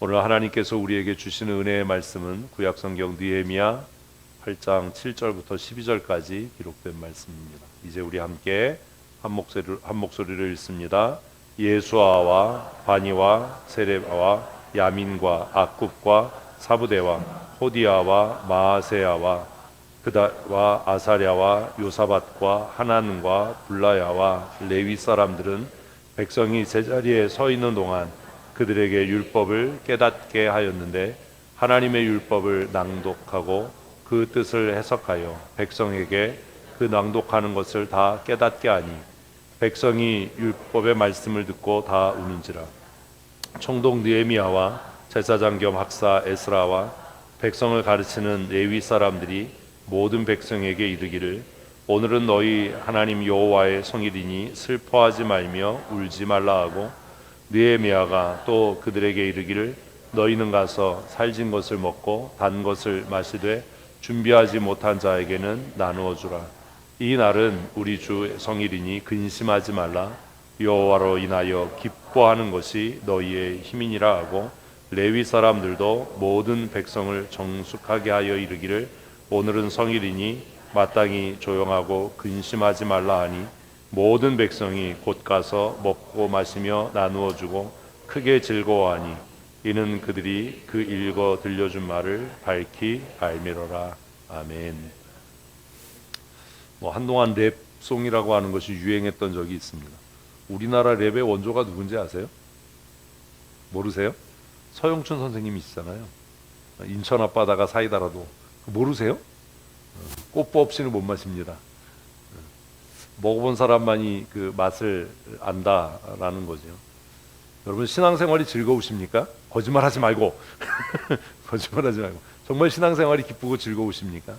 오늘 하나님께서 우리에게 주시는 은혜의 말씀은 구약성경 느헤미야 8장 7절부터 12절까지 기록된 말씀입니다. 이제 우리 함께 한 목소리를 읽습니다. 예수아와 바니와 세레바와 야민과 악굽과 사부대와 호디아와 마아세야와 그다와 아사랴와 요사밧과 하난과 블라야와 레위 사람들은 백성이 제자리에 서 있는 동안 그들에게 율법을 깨닫게 하였는데 하나님의 율법을 낭독하고 그 뜻을 해석하여 백성에게 그 낭독하는 것을 다 깨닫게 하니 백성이 율법의 말씀을 듣고 다 우는지라. 총독 느헤미야와 제사장 겸 학사 에스라와 백성을 가르치는 레위 사람들이 모든 백성에게 이르기를 오늘은 너희 하나님 여호와의 성일이니 슬퍼하지 말며 울지 말라 하고 느헤미야가 또 그들에게 이르기를 너희는 가서 살진 것을 먹고 단 것을 마시되 준비하지 못한 자에게는 나누어 주라. 이 날은 우리 주 성일이니 근심하지 말라. 여호와로 인하여 기뻐하는 것이 너희의 힘이니라 하고 레위 사람들도 모든 백성을 정숙하게 하여 이르기를 오늘은 성일이니 마땅히 조용하고 근심하지 말라 하니 모든 백성이 곧 가서 먹고 마시며 나누어 주고 크게 즐거워하니 이는 그들이 그 읽어 들려준 말을 밝히 알미로라. 아멘. 한동안 랩송이라고 하는 것이 유행했던 적이 있습니다. 우리나라 랩의 원조가 누군지 아세요? 모르세요? 서영춘 선생님이시잖아요. 인천 앞바다가 사이다라도 모르세요? 꽃보 없이는 못 마십니다. 먹어본 사람만이 그 맛을 안다라는 거죠. 여러분 신앙생활이 즐거우십니까? 거짓말하지 말고 거짓말하지 말고 정말 신앙생활이 기쁘고 즐거우십니까?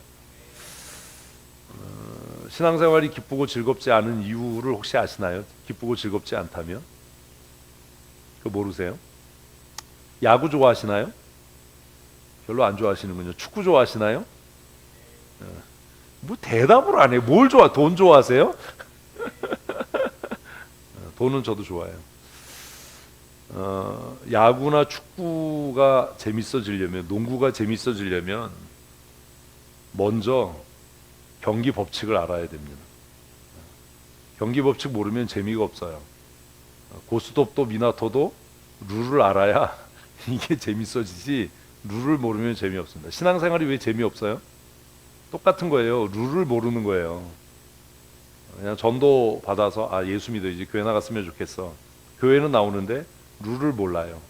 신앙생활이 기쁘고 즐겁지 않은 이유를 혹시 아시나요? 기쁘고 즐겁지 않다면? 그거 모르세요? 야구 좋아하시나요? 별로 안 좋아하시는군요. 축구 좋아하시나요? 뭐 대답을 안 해. 뭘 좋아? 돈 좋아하세요? 돈은 저도 좋아해요. 야구나 축구가 재밌어지려면, 농구가 재밌어지려면 먼저 경기 법칙을 알아야 됩니다. 경기 법칙 모르면 재미가 없어요. 고스톱도 미나토도 룰을 알아야 이게 재밌어지지 룰을 모르면 재미없습니다. 신앙생활이 왜 재미없어요? 똑같은 거예요. 룰을 모르는 거예요. 그냥 전도 받아서 예수 믿어야지 교회 나갔으면 좋겠어. 교회는 나오는데 룰을 몰라요.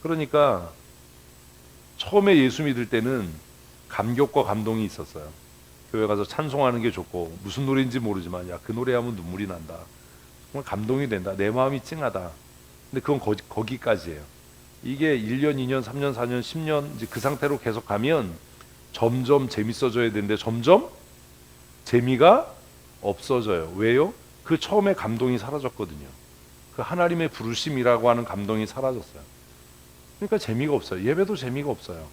그러니까 처음에 예수 믿을 때는 감격과 감동이 있었어요. 교회 가서 찬송하는 게 좋고 무슨 노래인지 모르지만 그 노래하면 눈물이 난다. 정말 감동이 된다. 내 마음이 찡하다. 근데 그건 거기까지예요. 이게 1년, 2년, 3년, 4년, 10년 이제 그 상태로 계속 가면 점점 재밌어져야 되는데 점점 재미가 없어져요. 왜요? 그 처음에 감동이 사라졌거든요. 그 하나님의 부르심이라고 하는 감동이 사라졌어요. 그러니까 재미가 없어요. 예배도 재미가 없어요.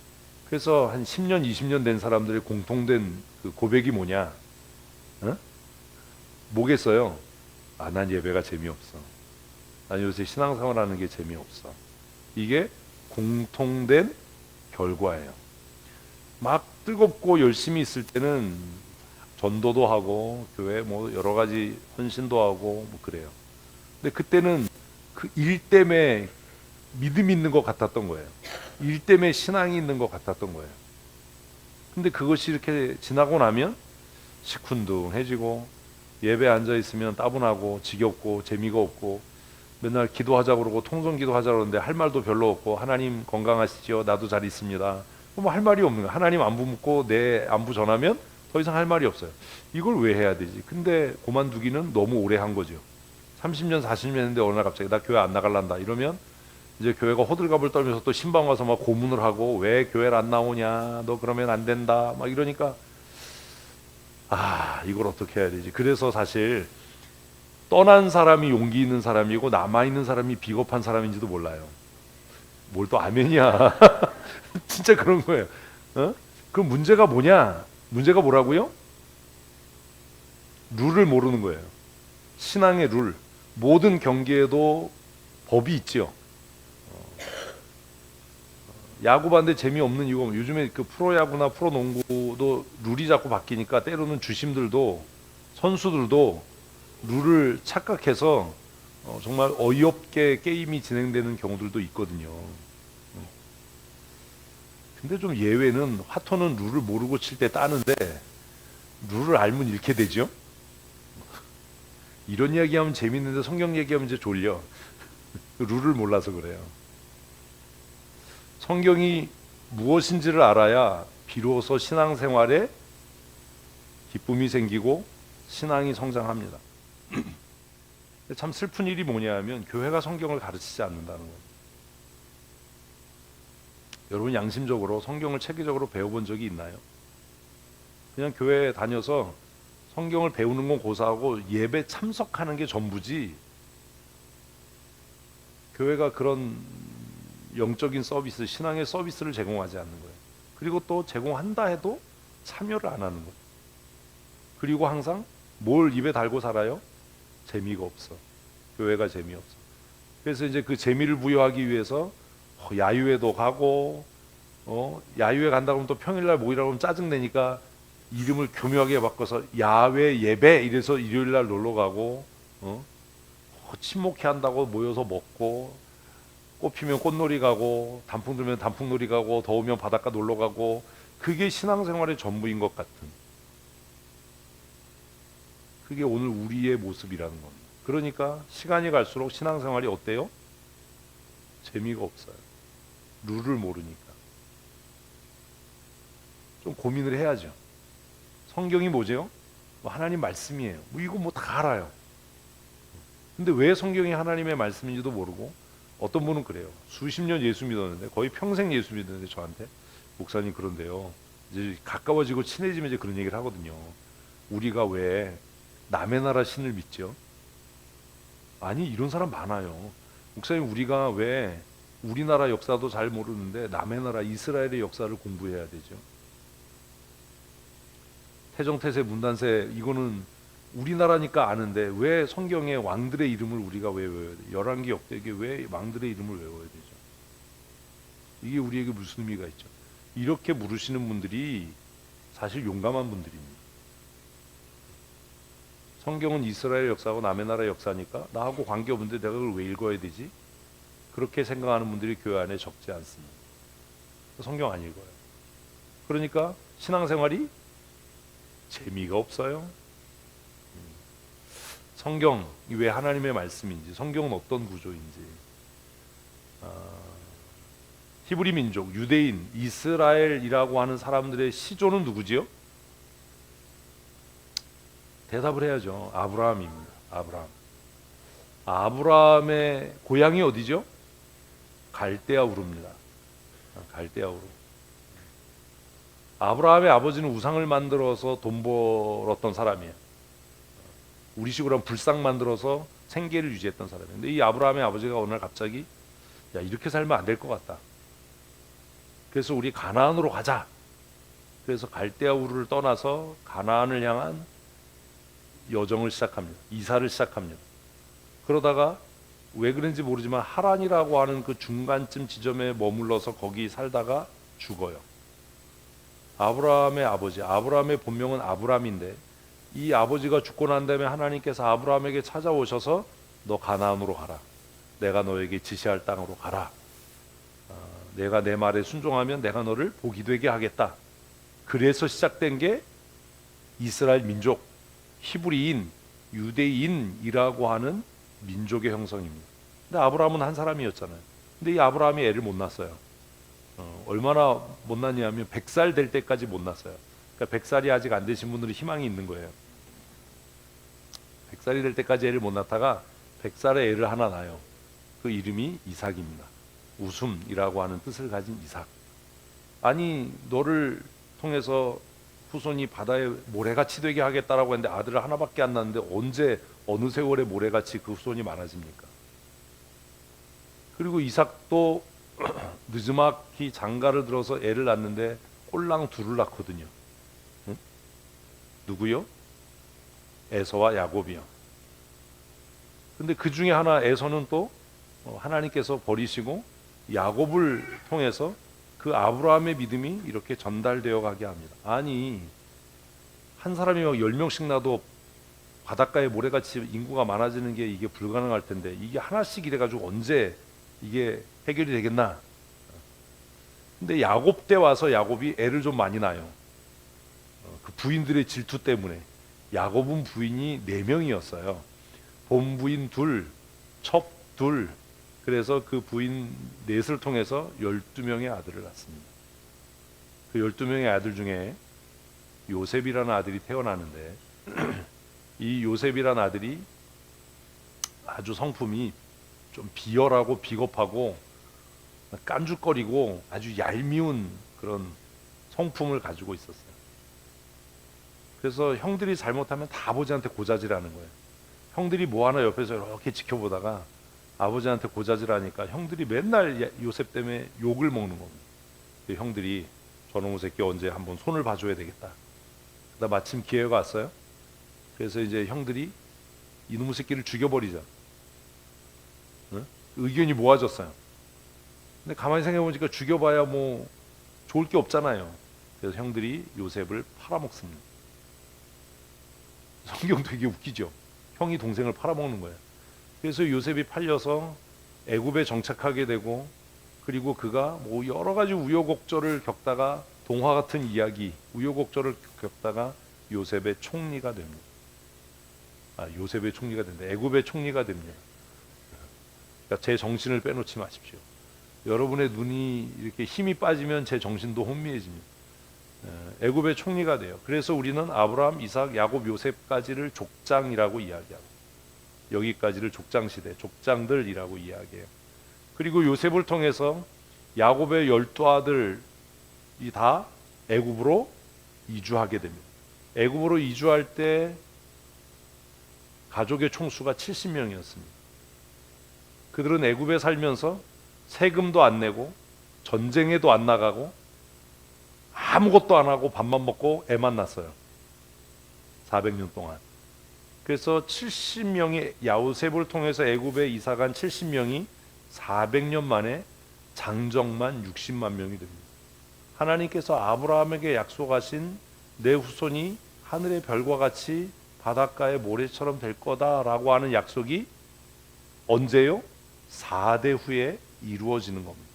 그래서 한 10년, 20년 된 사람들의 공통된 그 고백이 뭐냐? 뭐겠어요? 난 예배가 재미없어. 난 요새 신앙생활하는 게 재미없어. 이게 공통된 결과예요. 막 뜨겁고 열심히 있을 때는 전도도 하고 교회 여러 가지 헌신도 하고 그래요. 근데 그때는 그 일 때문에 믿음이 있는 것 같았던 거예요. 일 때문에 신앙이 있는 것 같았던 거예요. 근데 그것이 이렇게 지나고 나면 시큰둥해지고 예배 앉아 있으면 따분하고 지겹고 재미가 없고 맨날 기도하자고 그러고 통성기도하자고 그러는데 할 말도 별로 없고 하나님 건강하시죠? 나도 잘 있습니다. 할 말이 없는 거야. 하나님 안부 묻고 내 안부 전하면 더 이상 할 말이 없어요. 이걸 왜 해야 되지? 근데 그만두기는 너무 오래 한 거죠. 30년 40년 했는데 어느 날 갑자기 나 교회 안 나갈란다 이러면 이제 교회가 호들갑을 떨면서 또 신방 와서 막 고문을 하고 왜 교회를 안 나오냐, 너 그러면 안 된다 막 이러니까 이걸 어떻게 해야 되지? 그래서 사실 떠난 사람이 용기 있는 사람이고 남아있는 사람이 비겁한 사람인지도 몰라요. 뭘 또 아멘이야. 진짜 그런 거예요. 그럼 문제가 뭐냐? 문제가 뭐라고요? 룰을 모르는 거예요. 신앙의 룰. 모든 경기에도 법이 있죠. 야구 봤는데 재미없는 이유가 요즘에 그 프로야구나 프로농구도 룰이 자꾸 바뀌니까 때로는 주심들도 선수들도 룰을 착각해서 정말 어이없게 게임이 진행되는 경우들도 있거든요. 근데 좀 예외는 화토는 룰을 모르고 칠 때 따는데 룰을 알면 잃게 되죠. 이런 이야기하면 재밌는데 성경 얘기하면 이제 졸려. 룰을 몰라서 그래요. 성경이 무엇인지를 알아야 비로소 신앙생활에 기쁨이 생기고 신앙이 성장합니다. 참 슬픈 일이 뭐냐 하면 교회가 성경을 가르치지 않는다는 거예요. 여러분 양심적으로 성경을 체계적으로 배워본 적이 있나요? 그냥 교회에 다녀서 성경을 배우는 건 고사하고 예배 참석하는 게 전부지, 교회가 그런 영적인 서비스, 신앙의 서비스를 제공하지 않는 거예요. 그리고 또 제공한다 해도 참여를 안 하는 거예요. 그리고 항상 뭘 입에 달고 살아요? 재미가 없어. 교회가 재미없어. 그래서 이제 그 재미를 부여하기 위해서 야유회도 가고, 야유회 간다고 하면 또 평일날 모이라고 하면 짜증내니까 이름을 교묘하게 바꿔서 야외 예배 이래서 일요일날 놀러 가고, 친목회 한다고 모여서 먹고, 꽃 피면 꽃놀이 가고, 단풍 들면 단풍놀이 가고, 더우면 바닷가 놀러 가고, 그게 신앙생활의 전부인 것 같은, 그게 오늘 우리의 모습이라는 겁니다. 그러니까 시간이 갈수록 신앙생활이 어때요? 재미가 없어요. 룰을 모르니까. 좀 고민을 해야죠. 성경이 뭐죠? 하나님 말씀이에요. 이거 뭐 다 알아요. 근데 왜 성경이 하나님의 말씀인지도 모르고, 어떤 분은 그래요. 수십 년 예수 믿었는데, 거의 평생 예수 믿었는데 저한테, 목사님 그런데요, 이제 가까워지고 친해지면 이제 그런 얘기를 하거든요. 우리가 왜 남의 나라 신을 믿죠? 아니, 이런 사람 많아요. 목사님, 우리가 왜 우리나라 역사도 잘 모르는데 남의 나라 이스라엘의 역사를 공부해야 되죠? 태정태세 문단세 이거는 우리나라니까 아는데 왜 성경에 왕들의 이름을 우리가 왜 외워야 돼? 열왕기 역대기에 왜 왕들의 이름을 외워야 되죠? 이게 우리에게 무슨 의미가 있죠? 이렇게 물으시는 분들이 사실 용감한 분들입니다. 성경은 이스라엘 역사고 남의 나라 역사니까 나하고 관계없는데 내가 그걸 왜 읽어야 되지? 그렇게 생각하는 분들이 교회 안에 적지 않습니다. 성경 안 읽어요. 그러니까 신앙생활이 재미가 없어요. 성경이 왜 하나님의 말씀인지, 성경은 어떤 구조인지. 히브리 민족, 유대인, 이스라엘이라고 하는 사람들의 시조는 누구지요? 대답을 해야죠. 아브라함입니다. 아브라함. 아브라함의 고향이 어디죠? 갈대아 우르입니다. 갈대아 우르. 아브라함의 아버지는 우상을 만들어서 돈 벌었던 사람이에요. 우리 식으로 하면 불상 만들어서 생계를 유지했던 사람이에요. 근데 이 아브라함의 아버지가 어느 날 갑자기, 야, 이렇게 살면 안 될 것 같다. 그래서 우리 가나안으로 가자. 그래서 갈대아 우르를 떠나서 가나안을 향한 여정을 시작합니다. 이사를 시작합니다. 그러다가 왜 그런지 모르지만 하란이라고 하는 그 중간쯤 지점에 머물러서 거기 살다가 죽어요. 아브라함의 아버지, 아브라함의 본명은 아브람인데, 이 아버지가 죽고 난 다음에 하나님께서 아브라함에게 찾아오셔서 너 가나안으로 가라. 내가 너에게 지시할 땅으로 가라. 내가 내 말에 순종하면 내가 너를 복이 되게 하겠다. 그래서 시작된 게 이스라엘 민족, 히브리인, 유대인이라고 하는 민족의 형성입니다. 근데 아브라함은 한 사람이었잖아요. 근데 이 아브라함이 애를 못 낳았어요. 얼마나 못 낳냐면 100살 될 때까지 못 낳았어요. 그러니까 100살이 아직 안 되신 분들은 희망이 있는 거예요. 100살이 될 때까지 애를 못 낳다가 100살에 애를 하나 낳아요. 그 이름이 이삭입니다. 웃음이라고 하는 뜻을 가진 이삭. 아니, 너를 통해서 후손이 바다의 모래같이 되게 하겠다라고 했는데 아들을 하나밖에 안 낳는데 언제 어느 세월에 모래같이 그 후손이 많아집니까? 그리고 이삭도 느즈막히 장가를 들어서 애를 낳는데 꼴랑 둘을 낳거든요. 응? 누구요? 에서와 야곱이요. 근데 그 중에 하나 에서는 또 하나님께서 버리시고 야곱을 통해서 그 아브라함의 믿음이 이렇게 전달되어 가게 합니다. 아니, 한 사람이 막 10명씩 나도 바닷가에 모래같이 인구가 많아지는 게 이게 불가능할 텐데 이게 하나씩 이래가지고 언제 이게 해결이 되겠나? 근데 야곱 때 와서 야곱이 애를 좀 많이 낳아요. 그 부인들의 질투 때문에. 야곱은 부인이 4명이었어요. 본부인 둘, 첩 둘. 그래서 그 부인 넷을 통해서 12명의 아들을 낳습니다. 그 12명의 아들 중에 요셉이라는 아들이 태어나는데 이 요셉이라는 아들이 아주 성품이 좀 비열하고 비겁하고 깐죽거리고 아주 얄미운 그런 성품을 가지고 있었어요. 그래서 형들이 잘못하면 다 아버지한테 고자질하는 거예요. 형들이 뭐 하나 옆에서 이렇게 지켜보다가 아버지한테 고자질하니까 형들이 맨날 요셉 때문에 욕을 먹는 겁니다. 형들이 저놈의 새끼 언제 한번 손을 봐줘야 되겠다. 그러다 마침 기회가 왔어요. 그래서 이제 형들이 이놈의 새끼를 죽여버리자. 응? 의견이 모아졌어요. 근데 가만히 생각해보니까 죽여봐야 뭐 좋을 게 없잖아요. 그래서 형들이 요셉을 팔아먹습니다. 성경 되게 웃기죠. 형이 동생을 팔아먹는 거예요. 그래서 요셉이 팔려서 애굽에 정착하게 되고, 그리고 그가 뭐 여러 가지 우여곡절을 겪다가 동화 같은 이야기, 우여곡절을 겪다가 요셉의 총리가 됩니다. 요셉의 총리가 된다. 애굽의 총리가 됩니다. 그러니까 제 정신을 빼놓지 마십시오. 여러분의 눈이 이렇게 힘이 빠지면 제 정신도 혼미해집니다. 애굽의 총리가 돼요. 그래서 우리는 아브라함, 이삭, 야곱, 요셉까지를 족장이라고 이야기하고, 여기까지를 족장시대, 족장들이라고 이야기해요. 그리고 요셉을 통해서 야곱의 12아들이 다 애굽으로 이주하게 됩니다. 애굽으로 이주할 때 가족의 총수가 70명이었습니다. 그들은 애굽에 살면서 세금도 안 내고 전쟁에도 안 나가고 아무것도 안 하고 밥만 먹고 애만 낳았어요. 400년 동안. 그래서 70명이 야곱을 통해서 애굽에 이사간 70명이 400년 만에 장정만 60만 명이 됩니다. 하나님께서 아브라함에게 약속하신 내 후손이 하늘의 별과 같이 바닷가의 모래처럼 될 거다라고 하는 약속이 언제요? 4대 후에 이루어지는 겁니다.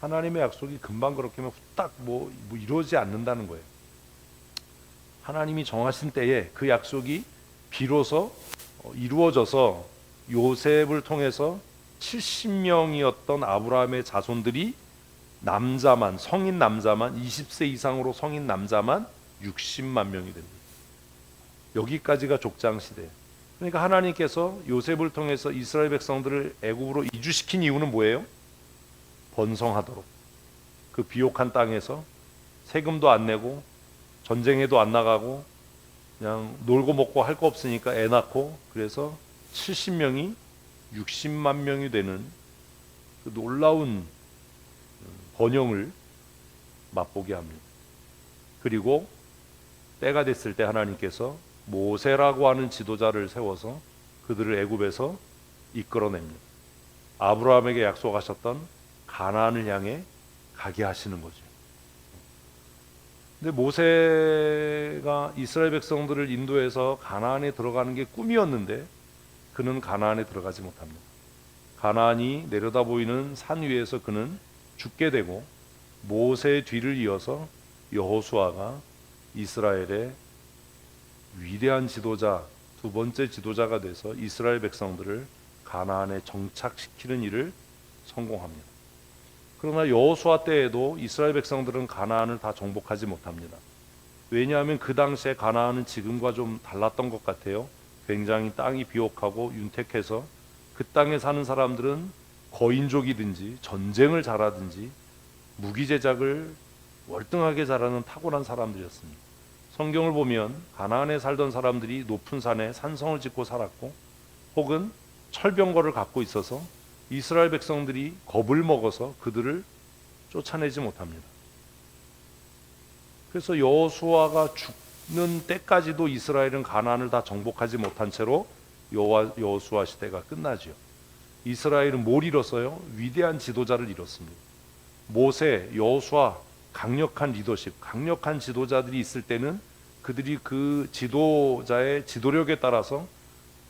하나님의 약속이 금방 그렇게만 후딱 뭐 이루어지지 않는다는 거예요. 하나님이 정하신 때에 그 약속이 비로소 이루어져서 요셉을 통해서 70명이었던 아브라함의 자손들이 남자만, 성인 남자만, 20세 이상으로 성인 남자만 60만 명이 됩니다. 여기까지가 족장 시대. 그러니까 하나님께서 요셉을 통해서 이스라엘 백성들을 애굽으로 이주시킨 이유는 뭐예요? 번성하도록. 그 비옥한 땅에서 세금도 안 내고 전쟁에도 안 나가고 그냥 놀고 먹고 할 거 없으니까 애 낳고, 그래서 70명이 60만 명이 되는 그 놀라운 번영을 맛보게 합니다. 그리고 때가 됐을 때 하나님께서 모세라고 하는 지도자를 세워서 그들을 애굽에서 이끌어냅니다. 아브라함에게 약속하셨던 가나안을 향해 가게 하시는 거죠. 근데 모세가 이스라엘 백성들을 인도해서 가나안에 들어가는 게 꿈이었는데 그는 가나안에 들어가지 못합니다. 가나안이 내려다 보이는 산 위에서 그는 죽게 되고, 모세의 뒤를 이어서 여호수아가 이스라엘의 위대한 지도자, 두 번째 지도자가 돼서 이스라엘 백성들을 가나안에 정착시키는 일을 성공합니다. 그러나 여호수아 때에도 이스라엘 백성들은 가나안을 다 정복하지 못합니다. 왜냐하면 그 당시에 가나안은 지금과 좀 달랐던 것 같아요. 굉장히 땅이 비옥하고 윤택해서 그 땅에 사는 사람들은 거인족이든지 전쟁을 잘하든지 무기 제작을 월등하게 잘하는 타고난 사람들이었습니다. 성경을 보면 가나안에 살던 사람들이 높은 산에 산성을 짓고 살았고, 혹은 철병거를 갖고 있어서 이스라엘 백성들이 겁을 먹어서 그들을 쫓아내지 못합니다. 그래서 여호수아가 죽는 때까지도 이스라엘은 가나안을 다 정복하지 못한 채로 여호수아 시대가 끝나지요. 이스라엘은 뭘 잃었어요? 위대한 지도자를 잃었습니다. 모세, 여호수아 강력한 리더십, 강력한 지도자들이 있을 때는 그들이 그 지도자의 지도력에 따라서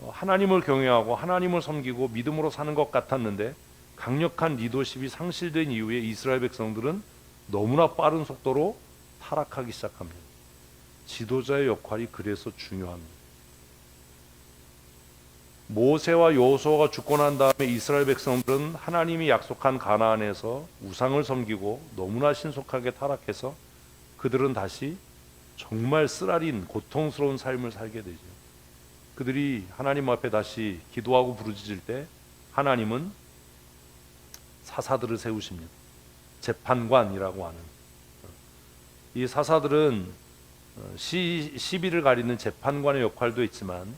하나님을 경외하고 하나님을 섬기고 믿음으로 사는 것 같았는데, 강력한 리더십이 상실된 이후에 이스라엘 백성들은 너무나 빠른 속도로 타락하기 시작합니다. 지도자의 역할이 그래서 중요합니다. 모세와 여호수아가 죽고 난 다음에 이스라엘 백성들은 하나님이 약속한 가나안에서 우상을 섬기고 너무나 신속하게 타락해서 그들은 다시 정말 쓰라린 고통스러운 삶을 살게 되죠. 그들이 하나님 앞에 다시 기도하고 부르짖을 때 하나님은 사사들을 세우십니다. 재판관이라고 하는 이 사사들은 시비를 가리는 재판관의 역할도 있지만,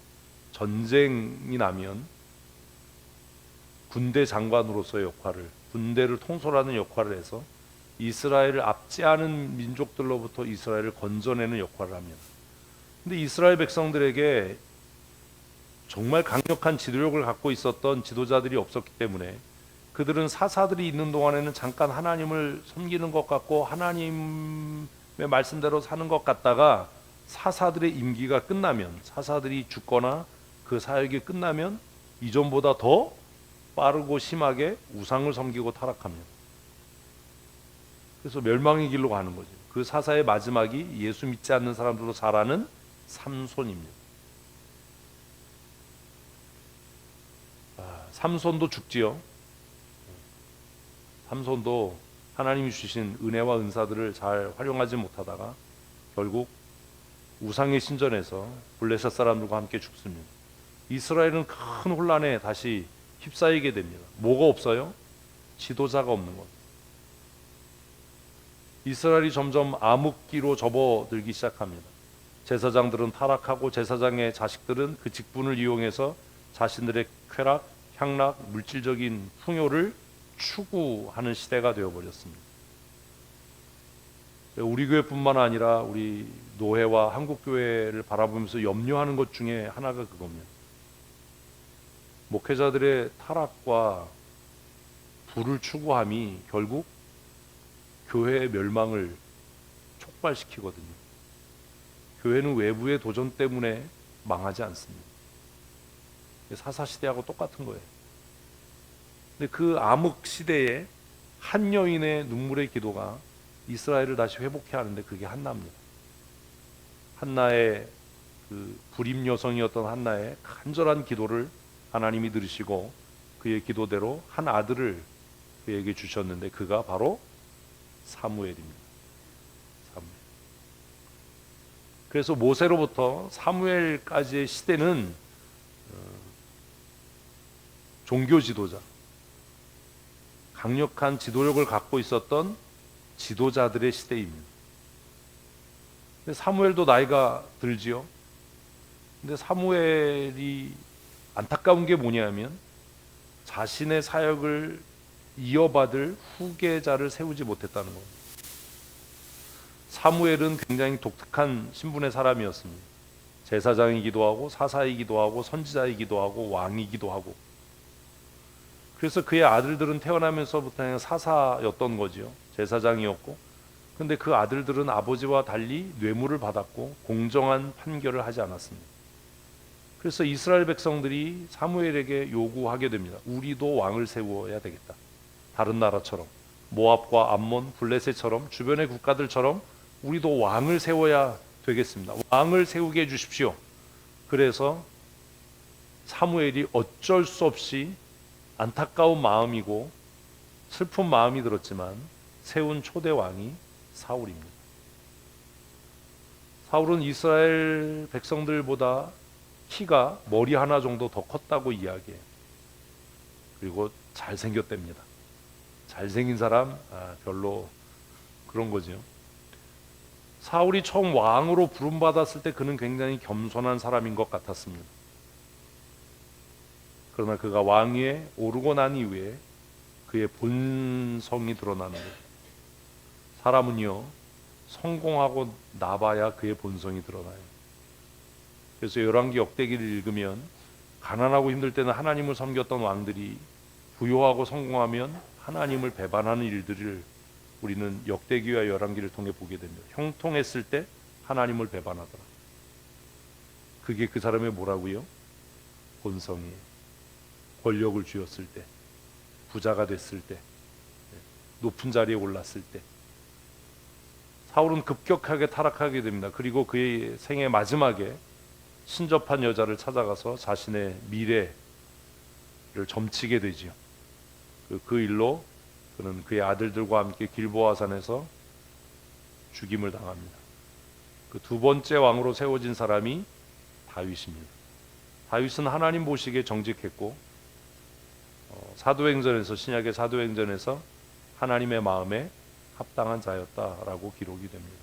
전쟁이 나면 군대 장관으로서의 역할을, 군대를 통솔하는 역할을 해서 이스라엘을 압제하는 민족들로부터 이스라엘을 건져내는 역할을 합니다. 근데 이스라엘 백성들에게 정말 강력한 지도력을 갖고 있었던 지도자들이 없었기 때문에 그들은 사사들이 있는 동안에는 잠깐 하나님을 섬기는 것 같고 하나님의 말씀대로 사는 것 같다가, 사사들의 임기가 끝나면, 사사들이 죽거나 그 사역이 끝나면 이전보다 더 빠르고 심하게 우상을 섬기고 타락합니다. 그래서 멸망의 길로 가는 거죠. 그 사사의 마지막이 예수 믿지 않는 사람들로 자라는 삼손입니다. 삼손도 죽지요. 삼손도 하나님이 주신 은혜와 은사들을 잘 활용하지 못하다가 결국 우상의 신전에서 블레셋 사람들과 함께 죽습니다. 이스라엘은 큰 혼란에 다시 휩싸이게 됩니다. 뭐가 없어요? 지도자가 없는 것. 이스라엘이 점점 암흑기로 접어들기 시작합니다. 제사장들은 타락하고 제사장의 자식들은 그 직분을 이용해서 자신들의 쾌락, 향락, 물질적인 풍요를 추구하는 시대가 되어버렸습니다. 우리 교회뿐만 아니라 우리 노회와 한국교회를 바라보면서 염려하는 것 중에 하나가 그겁니다. 목회자들의 타락과 부를 추구함이 결국 교회의 멸망을 촉발시키거든요. 교회는 외부의 도전 때문에 망하지 않습니다. 사사시대하고 똑같은 거예요. 근데 그 암흑 시대에 한 여인의 눈물의 기도가 이스라엘을 다시 회복해 하는데 그게 한나입니다. 한나의 그 불임 여성이었던 한나의 간절한 기도를 하나님이 들으시고 그의 기도대로 한 아들을 그에게 주셨는데 그가 바로 사무엘입니다. 사무엘. 그래서 모세로부터 사무엘까지의 시대는 종교 지도자, 강력한 지도력을 갖고 있었던 지도자들의 시대입니다. 근데 사무엘도 나이가 들지요. 근데 사무엘이 안타까운 게 뭐냐면 자신의 사역을 이어받을 후계자를 세우지 못했다는 거예요. 사무엘은 굉장히 독특한 신분의 사람이었습니다. 제사장이기도 하고 사사이기도 하고 선지자이기도 하고 왕이기도 하고, 그래서 그의 아들들은 태어나면서부터 그냥 사사였던 거지요. 제사장이었고, 근데 그 아들들은 아버지와 달리 뇌물을 받았고 공정한 판결을 하지 않았습니다. 그래서 이스라엘 백성들이 사무엘에게 요구하게 됩니다. 우리도 왕을 세워야 되겠다. 다른 나라처럼 모압과 암몬, 블레셋처럼 주변의 국가들처럼 우리도 왕을 세워야 되겠습니다. 왕을 세우게 해주십시오. 그래서 사무엘이 어쩔 수 없이 안타까운 마음이고 슬픈 마음이 들었지만 세운 초대 왕이 사울입니다. 사울은 이스라엘 백성들보다 키가 머리 하나 정도 더 컸다고 이야기해요. 그리고 잘생겼답니다. 잘생긴 사람 별로 그런 거죠. 사울이 처음 왕으로 부름받았을 때 그는 굉장히 겸손한 사람인 것 같았습니다. 그러나 그가 왕위에 오르고 난 이후에 그의 본성이 드러나는 거예요. 사람은요, 성공하고 나봐야 그의 본성이 드러나요. 그래서 열왕기 역대기를 읽으면 가난하고 힘들 때는 하나님을 섬겼던 왕들이 부유하고 성공하면 하나님을 배반하는 일들을 우리는 역대기와 열왕기를 통해 보게 됩니다. 형통했을 때 하나님을 배반하더라. 그게 그 사람의 뭐라고요? 본성이에요. 권력을 쥐었을 때, 부자가 됐을 때, 높은 자리에 올랐을 때. 사울은 급격하게 타락하게 됩니다. 그리고 그의 생애 마지막에 신접한 여자를 찾아가서 자신의 미래를 점치게 되지요. 그 일로 그는 그의 아들들과 함께 길보아산에서 죽임을 당합니다. 그 두 번째 왕으로 세워진 사람이 다윗입니다. 다윗은 하나님 보시기에 정직했고 사도행전에서 신약의 사도행전에서 하나님의 마음에 합당한 자였다라고 기록이 됩니다.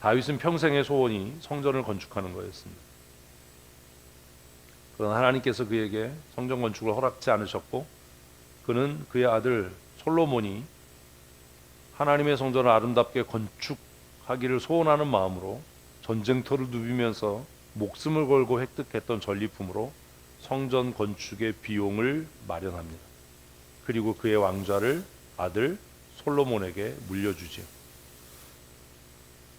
다윗은 평생의 소원이 성전을 건축하는 거였습니다. 그러나 하나님께서 그에게 성전 건축을 허락지 않으셨고 그는 그의 아들 솔로몬이 하나님의 성전을 아름답게 건축하기를 소원하는 마음으로 전쟁터를 누비면서 목숨을 걸고 획득했던 전리품으로 성전 건축의 비용을 마련합니다. 그리고 그의 왕좌를 아들 솔로몬에게 물려주지요.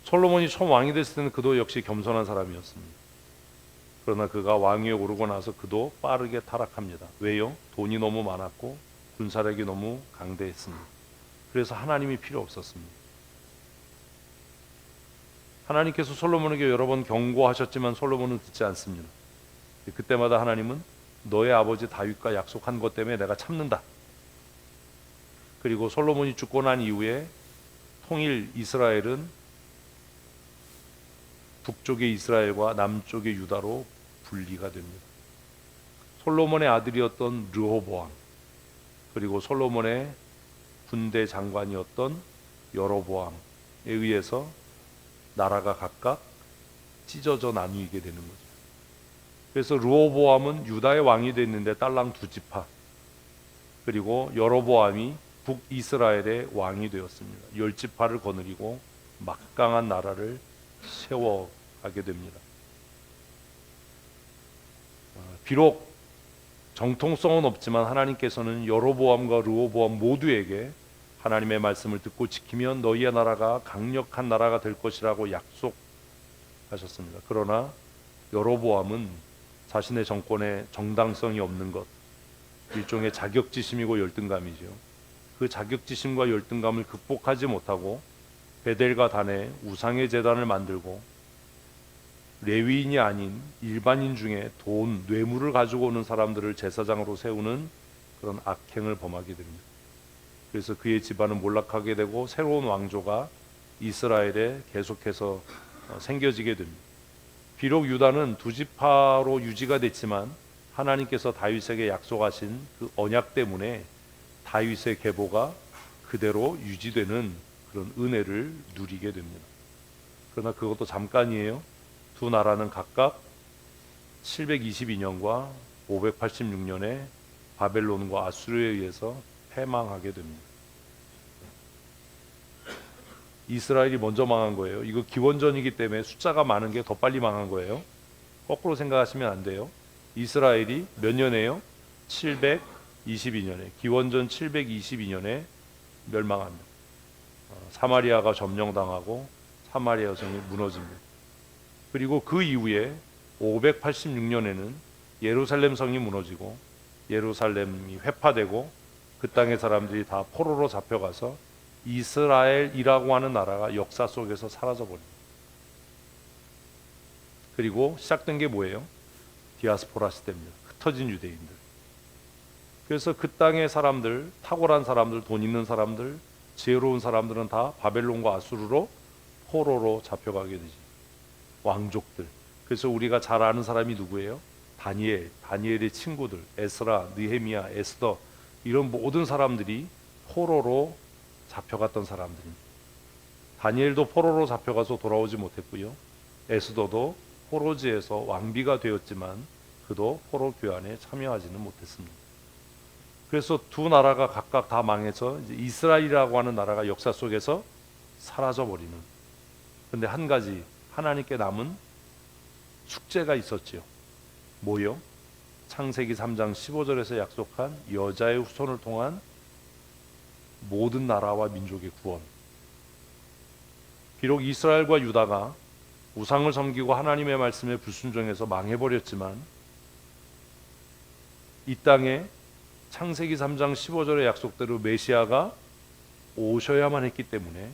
솔로몬이 처음 왕이 됐을 때는 그도 역시 겸손한 사람이었습니다. 그러나 그가 왕위에 오르고 나서 그도 빠르게 타락합니다. 왜요? 돈이 너무 많았고 군사력이 너무 강대했습니다. 그래서 하나님이 필요 없었습니다. 하나님께서 솔로몬에게 여러 번 경고하셨지만 솔로몬은 듣지 않습니다. 그때마다 하나님은 너의 아버지 다윗과 약속한 것 때문에 내가 참는다. 그리고 솔로몬이 죽고 난 이후에 통일 이스라엘은 북쪽의 이스라엘과 남쪽의 유다로 분리가 됩니다. 솔로몬의 아들이었던 르호보암 그리고 솔로몬의 군대 장관이었던 여로보암에 의해서 나라가 각각 찢어져 나뉘게 되는 거죠. 그래서 르호보암은 유다의 왕이 됐는데 딸랑 두 지파 그리고 여로보암이 북이스라엘의 왕이 되었습니다. 10지파를 거느리고 막강한 나라를 세워가게 됩니다. 비록 정통성은 없지만 하나님께서는 여로보암과 르호보암 모두에게 하나님의 말씀을 듣고 지키면 너희의 나라가 강력한 나라가 될 것이라고 약속하셨습니다. 그러나 여로보암은 자신의 정권에 정당성이 없는 것, 일종의 자격지심이고 열등감이죠. 그 자격지심과 열등감을 극복하지 못하고 베델과 단에 우상의 제단을 만들고 레위인이 아닌 일반인 중에 돈, 뇌물을 가지고 오는 사람들을 제사장으로 세우는 그런 악행을 범하게 됩니다. 그래서 그의 집안은 몰락하게 되고 새로운 왕조가 이스라엘에 계속해서 생겨지게 됩니다. 비록 유다는 두 지파로 유지가 됐지만 하나님께서 다윗에게 약속하신 그 언약 때문에 다윗의 계보가 그대로 유지되는 그런 은혜를 누리게 됩니다. 그러나 그것도 잠깐이에요. 두 나라는 각각 722년과 586년에 바벨론과 아수르에 의해서 패망하게 됩니다. 이스라엘이 먼저 망한 거예요. 이거 기원전이기 때문에 숫자가 많은 게 더 빨리 망한 거예요. 거꾸로 생각하시면 안 돼요. 이스라엘이 몇 년에요? 722년에 기원전 722년에 멸망합니다. 사마리아가 점령당하고 사마리아 성이 무너집니다. 그리고 그 이후에 586년에는 예루살렘 성이 무너지고 예루살렘이 회파되고 그 땅의 사람들이 다 포로로 잡혀가서 이스라엘이라고 하는 나라가 역사 속에서 사라져버립니다. 그리고 시작된 게 뭐예요? 디아스포라 시대입니다. 흩어진 유대인들. 그래서 그 땅의 사람들, 탁월한 사람들, 돈 있는 사람들, 지혜로운 사람들은 다 바벨론과 아수르로 포로로 잡혀가게 되지. 왕족들. 그래서 우리가 잘 아는 사람이 누구예요? 다니엘, 다니엘의 친구들, 에스라, 느헤미야, 에스더 이런 모든 사람들이 포로로 잡혀갔던 사람들입니다. 다니엘도 포로로 잡혀가서 돌아오지 못했고요. 에스더도 포로지에서 왕비가 되었지만 그도 포로 교환에 참여하지는 못했습니다. 그래서 두 나라가 각각 다 망해서 이제 이스라엘이라고 하는 나라가 역사 속에서 사라져버리는. 그런데 한 가지 하나님께 남은 숙제가 있었지요. 뭐요? 창세기 3장 15절에서 약속한 여자의 후손을 통한 모든 나라와 민족의 구원. 비록 이스라엘과 유다가 우상을 섬기고 하나님의 말씀에 불순종해서 망해버렸지만 이 땅에 창세기 3장 15절의 약속대로 메시아가 오셔야만 했기 때문에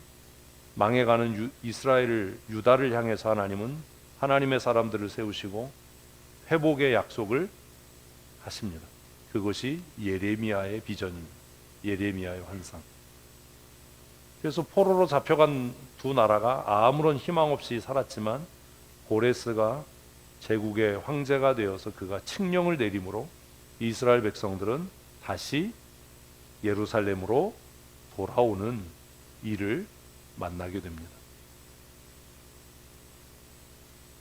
망해가는 이스라엘 유다를 향해서 하나님은 하나님의 사람들을 세우시고 회복의 약속을 하십니다. 그것이 예레미야의 비전입니다. 예레미야의 환상. 그래서 포로로 잡혀간 두 나라가 아무런 희망 없이 살았지만 고레스가 제국의 황제가 되어서 그가 칙령을 내림으로 이스라엘 백성들은 다시 예루살렘으로 돌아오는 일을 만나게 됩니다.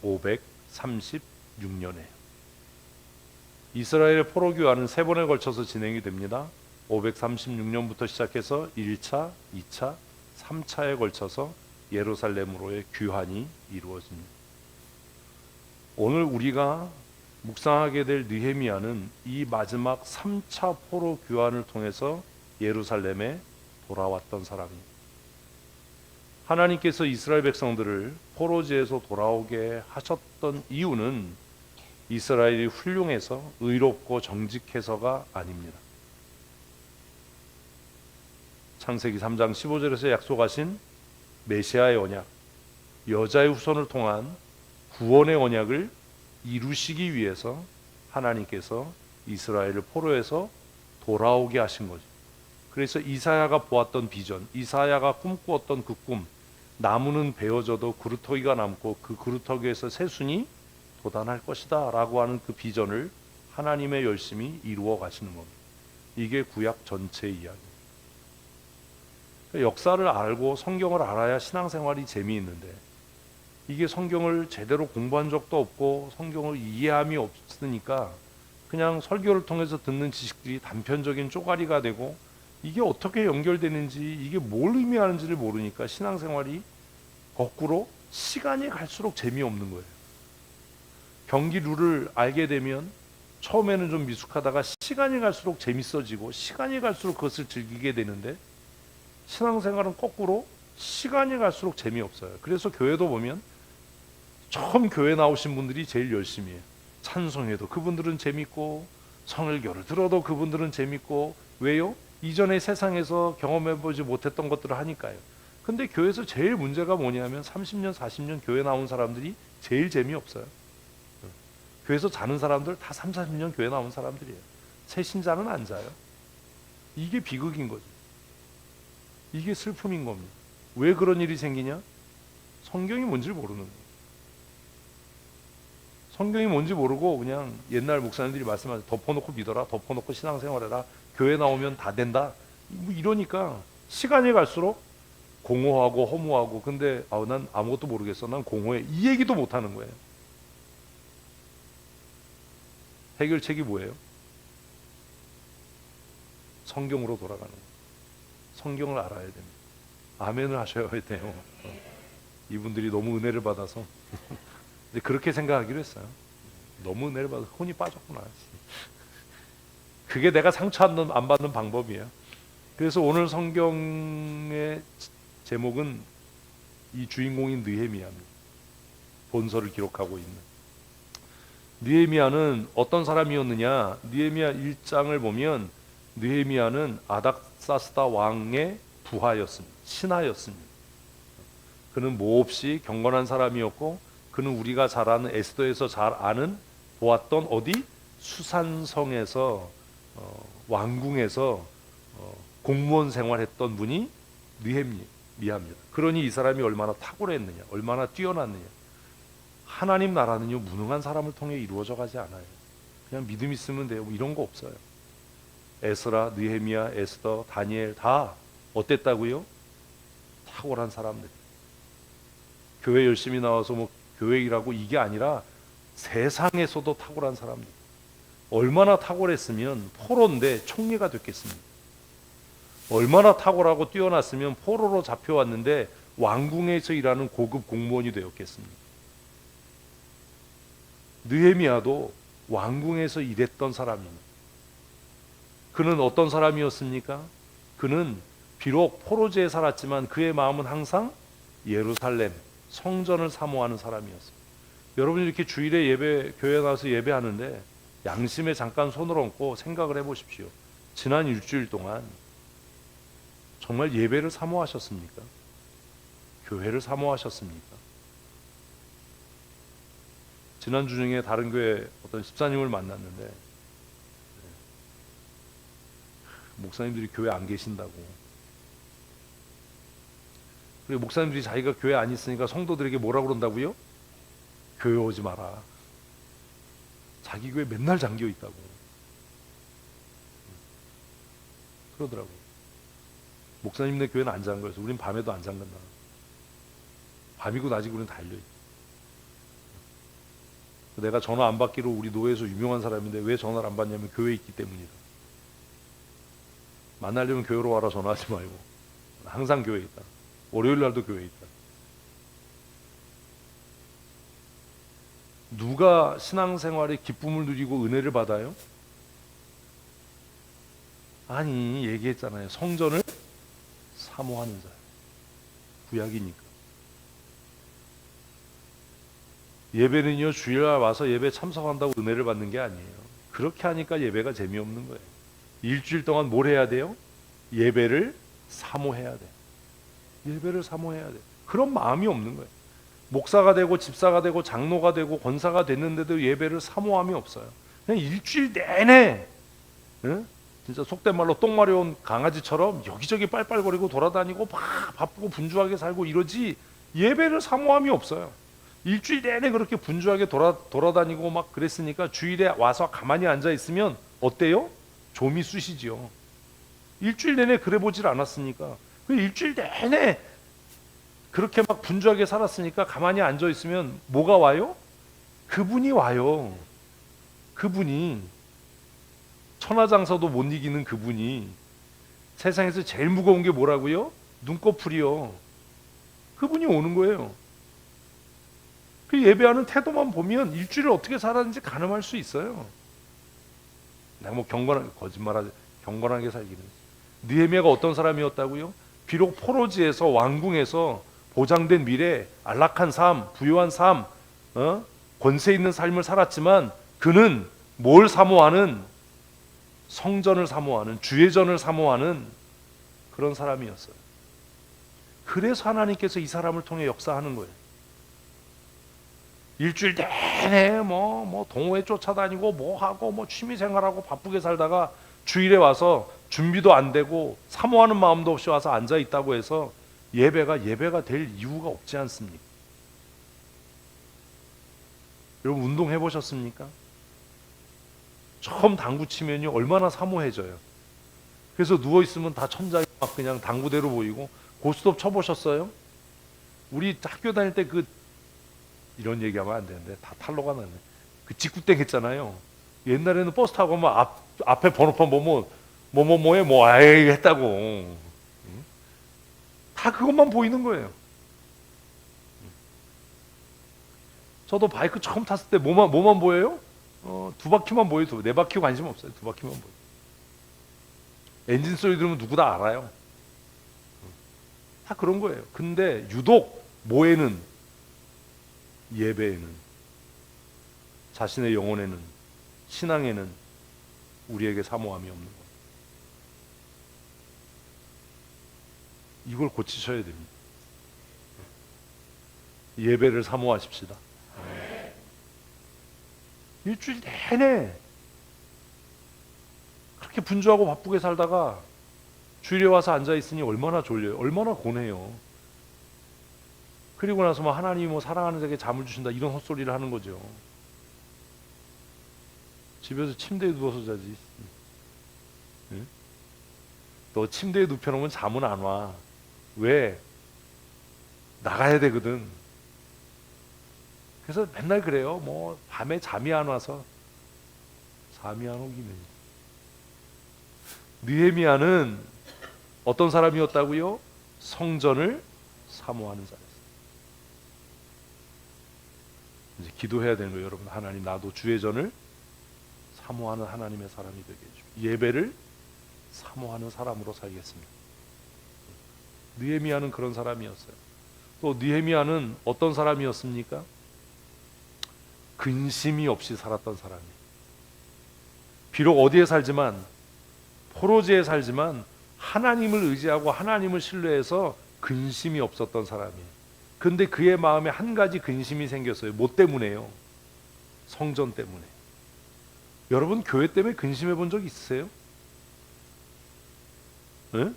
536년에 이스라엘의 포로 교환은 세 번에 걸쳐서 진행이 됩니다. 536년부터 시작해서 1차, 2차, 3차에 걸쳐서 예루살렘으로의 귀환이 이루어집니다. 오늘 우리가 묵상하게 될 느헤미야는 이 마지막 3차 포로 귀환을 통해서 예루살렘에 돌아왔던 사람입니다. 하나님께서 이스라엘 백성들을 포로지에서 돌아오게 하셨던 이유는 이스라엘이 훌륭해서 의롭고 정직해서가 아닙니다. 창세기 3장 15절에서 약속하신 메시아의 언약, 여자의 후손을 통한 구원의 언약을 이루시기 위해서 하나님께서 이스라엘을 포로에서 돌아오게 하신 거죠. 그래서 이사야가 보았던 비전, 이사야가 꿈꾸었던 그 꿈, 나무는 베어져도 그루터기가 남고 그 그루터기에서 새순이 돋아날 것이다 라고 하는 그 비전을 하나님의 열심히 이루어 가시는 겁니다. 이게 구약 전체의 이야기입니다. 역사를 알고 성경을 알아야 신앙생활이 재미있는데 이게 성경을 제대로 공부한 적도 없고 성경을 이해함이 없으니까 그냥 설교를 통해서 듣는 지식들이 단편적인 쪼가리가 되고 이게 어떻게 연결되는지 이게 뭘 의미하는지를 모르니까 신앙생활이 거꾸로 시간이 갈수록 재미없는 거예요. 경기 룰을 알게 되면 처음에는 좀 미숙하다가 시간이 갈수록 재밌어지고 시간이 갈수록 그것을 즐기게 되는데 신앙생활은 거꾸로 시간이 갈수록 재미없어요. 그래서 교회도 보면 처음 교회 나오신 분들이 제일 열심히 해요. 찬송해도 그분들은 재밌고 성일교를 들어도 그분들은 재밌고 왜요? 이전에 세상에서 경험해보지 못했던 것들을 하니까요. 근데 교회에서 제일 문제가 뭐냐면 30년 40년 교회 나온 사람들이 제일 재미없어요. 교회에서 자는 사람들 다 3, 40년 교회 나온 사람들이에요. 새 신자는 안 자요. 이게 비극인 거죠. 이게 슬픔인 겁니다. 왜 그런 일이 생기냐? 성경이 뭔지를 모르는 거예요. 성경이 뭔지 모르고 그냥 옛날 목사님들이 말씀하셔서 덮어놓고 믿어라, 덮어놓고 신앙생활해라, 교회 나오면 다 된다 뭐 이러니까 시간이 갈수록 공허하고 허무하고 근데 난 아무것도 모르겠어, 난 공허해, 이 얘기도 못하는 거예요. 해결책이 뭐예요? 성경으로 돌아가는 거예요. 성경을 알아야 됩니다. 아멘을 하셔야 돼요. 이분들이 너무 은혜를 받아서 근데 그렇게 생각하기로 했어요. 너무 은혜를 받아서 혼이 빠졌구나. 그게 내가 상처 안 받는 방법이에요. 그래서 오늘 성경의 제목은 이 주인공인 느헤미야입니다. 본서를 기록하고 있는 느헤미야는 어떤 사람이었느냐? 느헤미야 1장을 보면 느헤미야는 아닥사스다 왕의 부하였습니다. 신하였습니다. 그는 몹시 경건한 사람이었고 그는 우리가 잘 아는 에스더에서 잘 아는 보았던 어디? 수산성에서 왕궁에서 공무원 생활했던 분이 느헤미야입니다. 그러니 이 사람이 얼마나 탁월했느냐, 얼마나 뛰어났느냐. 하나님 나라는요 무능한 사람을 통해 이루어져 가지 않아요. 그냥 믿음 있으면 돼요. 뭐 이런 거 없어요. 에스라, 느헤미야, 에스더, 다니엘 다 어땠다고요? 탁월한 사람들. 교회 열심히 나와서 뭐 교회 일하고 이게 아니라 세상에서도 탁월한 사람들. 얼마나 탁월했으면 포로인데 총리가 됐겠습니까? 얼마나 탁월하고 뛰어났으면 포로로 잡혀왔는데 왕궁에서 일하는 고급 공무원이 되었겠습니까? 느헤미야도 왕궁에서 일했던 사람입니다. 그는 어떤 사람이었습니까? 그는 비록 포로지에 살았지만 그의 마음은 항상 예루살렘 성전을 사모하는 사람이었어요. 여러분 이렇게 주일에 교회 나와서 예배하는데 양심에 잠깐 손을 얹고 생각을 해보십시오. 지난 일주일 동안 정말 예배를 사모하셨습니까? 교회를 사모하셨습니까? 지난주 중에 다른 교회 어떤 집사님을 만났는데 목사님들이 교회 안 계신다고. 그리고 목사님들이 자기가 교회 안 있으니까 성도들에게 뭐라 그런다고요? 교회 오지 마라. 자기 교회 맨날 잠겨 있다고 그러더라고. 목사님네 교회는 안 잠겨서 우린 밤에도 안 잠근다. 밤이고 낮이고 우린 달려있다. 내가 전화 안 받기로 우리 노회에서 유명한 사람인데 왜 전화를 안 받냐면 교회에 있기 때문이다. 만나려면 교회로 와라 전화하지 말고. 항상 교회에 있다. 월요일 날도 교회에 있다. 누가 신앙생활에 기쁨을 누리고 은혜를 받아요? 아니 얘기했잖아요. 성전을 사모하는 자. 구약이니까. 예배는요 주일날 와서 예배 참석한다고 은혜를 받는 게 아니에요. 그렇게 하니까 예배가 재미없는 거예요. 일주일 동안 뭘 해야 돼요? 예배를 사모해야 돼. 예배를 사모해야 돼. 그런 마음이 없는 거예요. 목사가 되고 집사가 되고 장로가 되고 권사가 됐는데도 예배를 사모함이 없어요. 그냥 일주일 내내 응? 진짜 속된 말로 똥 마려운 강아지처럼 여기저기 빨빨거리고 돌아다니고 막 바쁘고 분주하게 살고 이러지 예배를 사모함이 없어요. 일주일 내내 그렇게 분주하게 돌아다니고 막 그랬으니까 주일에 와서 가만히 앉아 있으면 어때요? 좀이 쑤시지요. 일주일 내내 그래 보질 않았으니까. 일주일 내내 그렇게 막 분주하게 살았으니까 가만히 앉아 있으면 뭐가 와요? 그분이 와요. 그분이 천하장사도 못 이기는 그분이 세상에서 제일 무거운 게 뭐라고요? 눈꺼풀이요. 그분이 오는 거예요. 그 예배하는 태도만 보면 일주일을 어떻게 살았는지 가늠할 수 있어요. 내가 뭐 경건하게 살기는. 느헤미야가 어떤 사람이었다고요? 비록 포로지에서 왕궁에서 보장된 미래, 안락한 삶, 부유한 삶, 권세 있는 삶을 살았지만 그는 뭘 사모하는? 성전을 사모하는, 주의 전을 사모하는 그런 사람이었어요. 그래서 하나님께서 이 사람을 통해 역사하는 거예요. 일주일 내내 뭐 동호회 쫓아다니고 뭐 하고 뭐 취미 생활하고 바쁘게 살다가 주일에 와서 준비도 안 되고 사모하는 마음도 없이 와서 앉아 있다고 해서 예배가 될 이유가 없지 않습니까? 여러분 운동해 보셨습니까? 처음 당구 치면요 얼마나 사모해져요. 그래서 누워 있으면 다 천장이 막 그냥 당구대로 보이고. 고스톱 쳐보셨어요? 우리 학교 다닐 때 이런 얘기하면 안 되는데 다 탈로가 나네. 그 직구땡 했잖아요. 옛날에는 버스 타고 가면 앞에 번호판 보면 뭐뭐뭐에 뭐 아예 했다고. 다 그것만 보이는 거예요. 저도 바이크 처음 탔을 때 뭐만 보여요? 두 바퀴만 보여요. 네 바퀴 관심 없어요. 두 바퀴만 보여요. 엔진 소리 들으면 누구 다 알아요. 다 그런 거예요. 근데 유독 뭐에는, 예배에는, 자신의 영혼에는, 신앙에는 우리에게 사모함이 없는 거예요. 이걸 고치셔야 됩니다. 예배를 사모하십시다. 일주일 내내 그렇게 분주하고 바쁘게 살다가 주일에 와서 앉아 있으니 얼마나 졸려요. 얼마나 고뇌요. 그리고 나서 하나님이 사랑하는 자에게 잠을 주신다 이런 헛소리를 하는 거죠. 집에서 침대에 누워서 자지. 응? 너 침대에 눕혀놓으면 잠은 안 와. 왜? 나가야 되거든. 그래서 맨날 그래요. 밤에 잠이 안 와서. 잠이 안 오기는. 느헤미야는 어떤 사람이었다고요? 성전을 사모하는 자였어요. 이제 기도해야 되는 거예요, 여러분. 하나님, 나도 주의 전을 사모하는 하나님의 사람이 되게 해주십시오. 예배를 사모하는 사람으로 살겠습니다. 느헤미야는 그런 사람이었어요. 또 느헤미야는 어떤 사람이었습니까? 근심이 없이 살았던 사람이에요. 비록 어디에 살지만, 포로지에 살지만 하나님을 의지하고 하나님을 신뢰해서 근심이 없었던 사람이에요. 근데 그의 마음에 한 가지 근심이 생겼어요. 뭐 때문에요? 성전 때문에. 여러분 교회 때문에 근심해 본 적 있으세요? 네?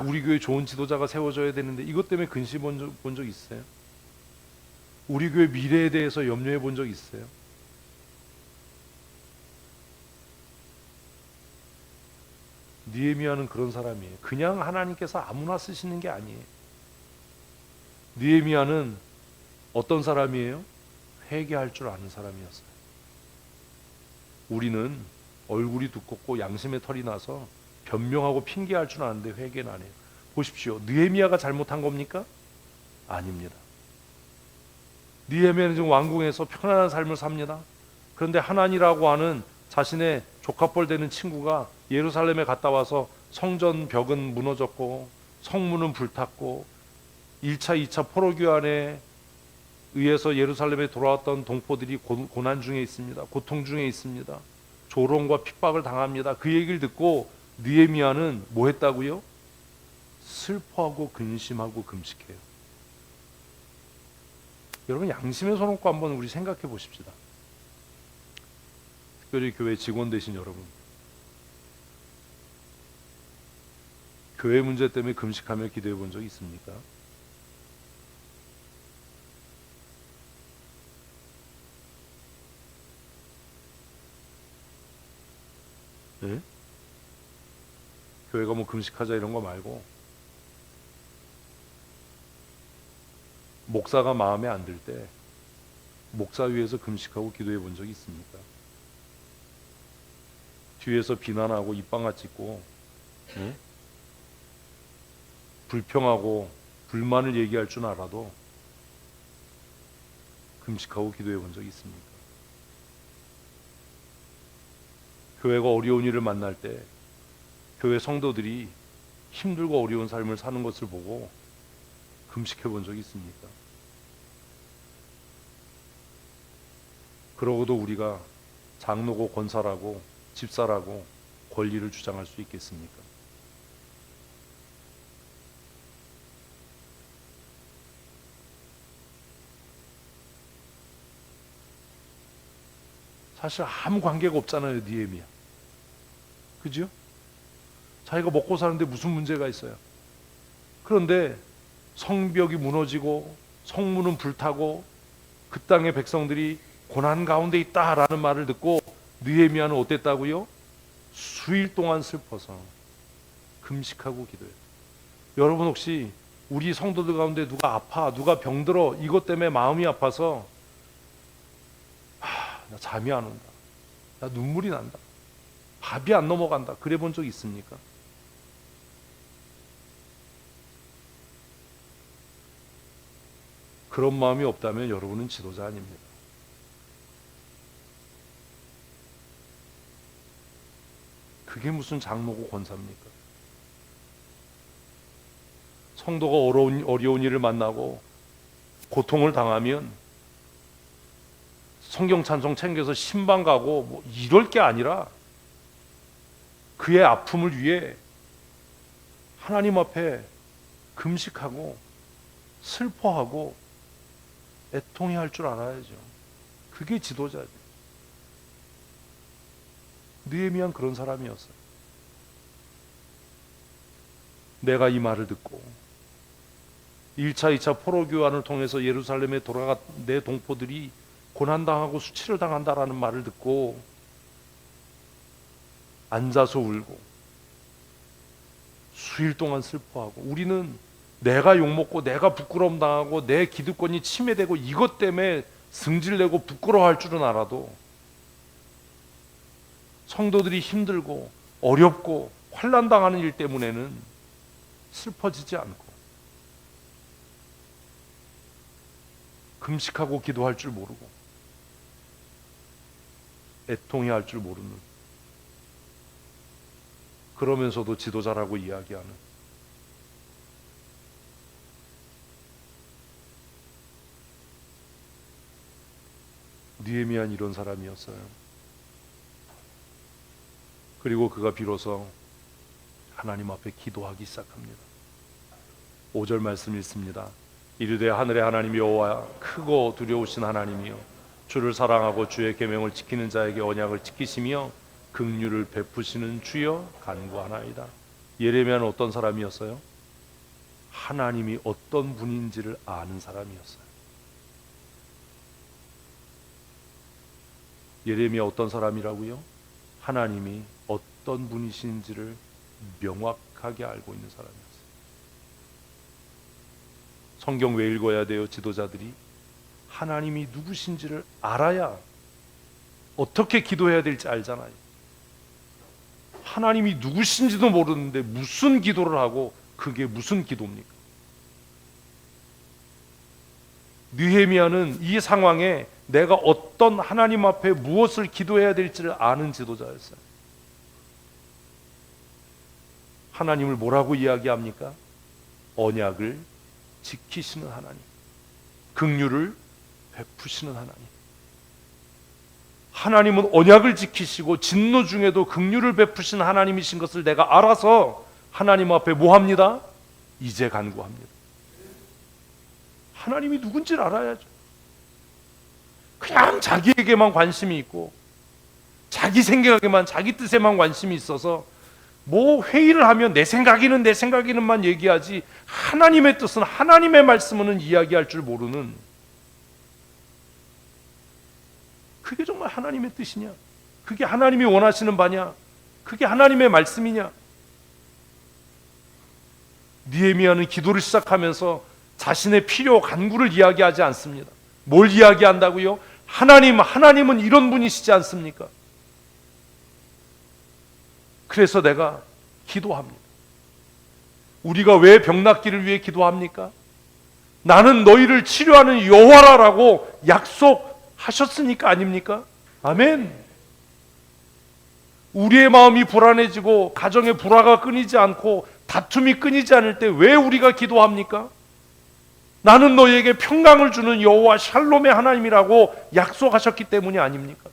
우리 교회 좋은 지도자가 세워져야 되는데 이것 때문에 근심 본 적 있어요? 우리 교회 미래에 대해서 염려해 본 적 있어요? 느헤미야는 그런 사람이에요. 그냥 하나님께서 아무나 쓰시는 게 아니에요. 느헤미야는 어떤 사람이에요? 회개할 줄 아는 사람이었어요. 우리는 얼굴이 두껍고 양심의 털이 나서 변명하고 핑계할 줄 아는데 회개는 안 해요. 보십시오. 느헤미야가 잘못한 겁니까? 아닙니다. 느헤미야는 지금 왕궁에서 편안한 삶을 삽니다. 그런데 하난이라고 하는 자신의 조카뻘 되는 친구가 예루살렘에 갔다 와서 성전 벽은 무너졌고 성문은 불탔고 1차, 2차 포로기환에 의해서 예루살렘에 돌아왔던 동포들이 고난 중에 있습니다. 고통 중에 있습니다. 조롱과 핍박을 당합니다. 그 얘기를 듣고 느헤미야는 뭐 했다고요? 슬퍼하고 근심하고 금식해요. 여러분 양심의 손 얹고 한번 우리 생각해 보십시다. 특별히 교회 직원 되신 여러분, 교회 문제 때문에 금식하며 기도해 본 적 있습니까? 네? 교회가 뭐 금식하자 이런 거 말고 목사가 마음에 안 들 때 목사 위에서 금식하고 기도해 본 적이 있습니까? 뒤에서 비난하고 입방아 찍고 네? 불평하고 불만을 얘기할 줄 알아도 금식하고 기도해 본 적이 있습니까? 교회가 어려운 일을 만날 때 교회 성도들이 힘들고 어려운 삶을 사는 것을 보고 금식해 본 적이 있습니까? 그러고도 우리가 장로고 권사라고 집사라고 권리를 주장할 수 있겠습니까? 사실 아무 관계가 없잖아요. 느헤미야. 그죠? 자기가 먹고 사는데 무슨 문제가 있어요? 그런데 성벽이 무너지고 성문은 불타고 그 땅의 백성들이 고난 가운데 있다라는 말을 듣고 느헤미야는 어땠다고요? 수일 동안 슬퍼서 금식하고 기도해요. 여러분 혹시 우리 성도들 가운데 누가 아파, 누가 병들어 이것 때문에 마음이 아파서 나 잠이 안 온다, 나 눈물이 난다, 밥이 안 넘어간다 그래 본 적 있습니까? 그런 마음이 없다면 여러분은 지도자 아닙니다. 그게 무슨 장로고 권사입니까? 성도가 어려운 일을 만나고 고통을 당하면 성경 찬송 챙겨서 신방 가고 뭐 이럴 게 아니라 그의 아픔을 위해 하나님 앞에 금식하고 슬퍼하고 애통해야 할 줄 알아야죠. 그게 지도자죠. 느헤미야는 그런 사람이었어요. 내가 이 말을 듣고 1차, 2차 포로교환을 통해서 예루살렘에 돌아간 내 동포들이 고난당하고 수치를 당한다라는 말을 듣고 앉아서 울고 수일 동안 슬퍼하고, 우리는 내가 욕먹고 내가 부끄러움 당하고 내 기득권이 침해되고 이것 때문에 승질내고 부끄러워할 줄은 알아도 성도들이 힘들고 어렵고 환난당하는 일 때문에는 슬퍼지지 않고 금식하고 기도할 줄 모르고 애통해 할 줄 모르는, 그러면서도 지도자라고 이야기하는, 느헤미야는 이런 사람이었어요. 그리고 그가 비로소 하나님 앞에 기도하기 시작합니다. 5절 말씀 읽습니다. 이르되 하늘의 하나님 여호와, 크고 두려우신 하나님이여, 주를 사랑하고 주의 계명을 지키는 자에게 언약을 지키시며 긍휼을 베푸시는 주여 간구하나이다. 예레미야는 어떤 사람이었어요? 하나님이 어떤 분인지를 아는 사람이었어요. 예레미야 어떤 사람이라고요? 하나님이 어떤 분이신지를 명확하게 알고 있는 사람이었어요. 성경 왜 읽어야 돼요? 지도자들이 하나님이 누구신지를 알아야 어떻게 기도해야 될지 알잖아요. 하나님이 누구신지도 모르는데 무슨 기도를 하고 그게 무슨 기도입니까? 느헤미야는 이 상황에 내가 어떤 하나님 앞에 무엇을 기도해야 될지를 아는 지도자였어요. 하나님을 뭐라고 이야기합니까? 언약을 지키시는 하나님, 긍휼을 베푸시는 하나님. 하나님은 언약을 지키시고 진노 중에도 긍휼을 베푸시는 하나님이신 것을 내가 알아서 하나님 앞에 뭐 합니다? 이제 간구합니다. 하나님이 누군지를 알아야죠. 그냥 자기에게만 관심이 있고 자기 생각에만, 자기 뜻에만 관심이 있어서 뭐 회의를 하면 내 생각이는만 얘기하지 하나님의 뜻은, 하나님의 말씀은 이야기할 줄 모르는, 그게 정말 하나님의 뜻이냐? 그게 하나님이 원하시는 바냐? 그게 하나님의 말씀이냐? 느헤미야는 기도를 시작하면서 자신의 필요, 간구를 이야기하지 않습니다. 뭘 이야기한다고요? 하나님은 이런 분이시지 않습니까? 그래서 내가 기도합니다. 우리가 왜 병낫기를 위해 기도합니까? 나는 너희를 치료하는 여호와라고 약속하셨으니까 아닙니까? 아멘. 우리의 마음이 불안해지고 가정의 불화가 끊이지 않고 다툼이 끊이지 않을 때 왜 우리가 기도합니까? 나는 너희에게 평강을 주는 여호와 샬롬의 하나님이라고 약속하셨기 때문이 아닙니까?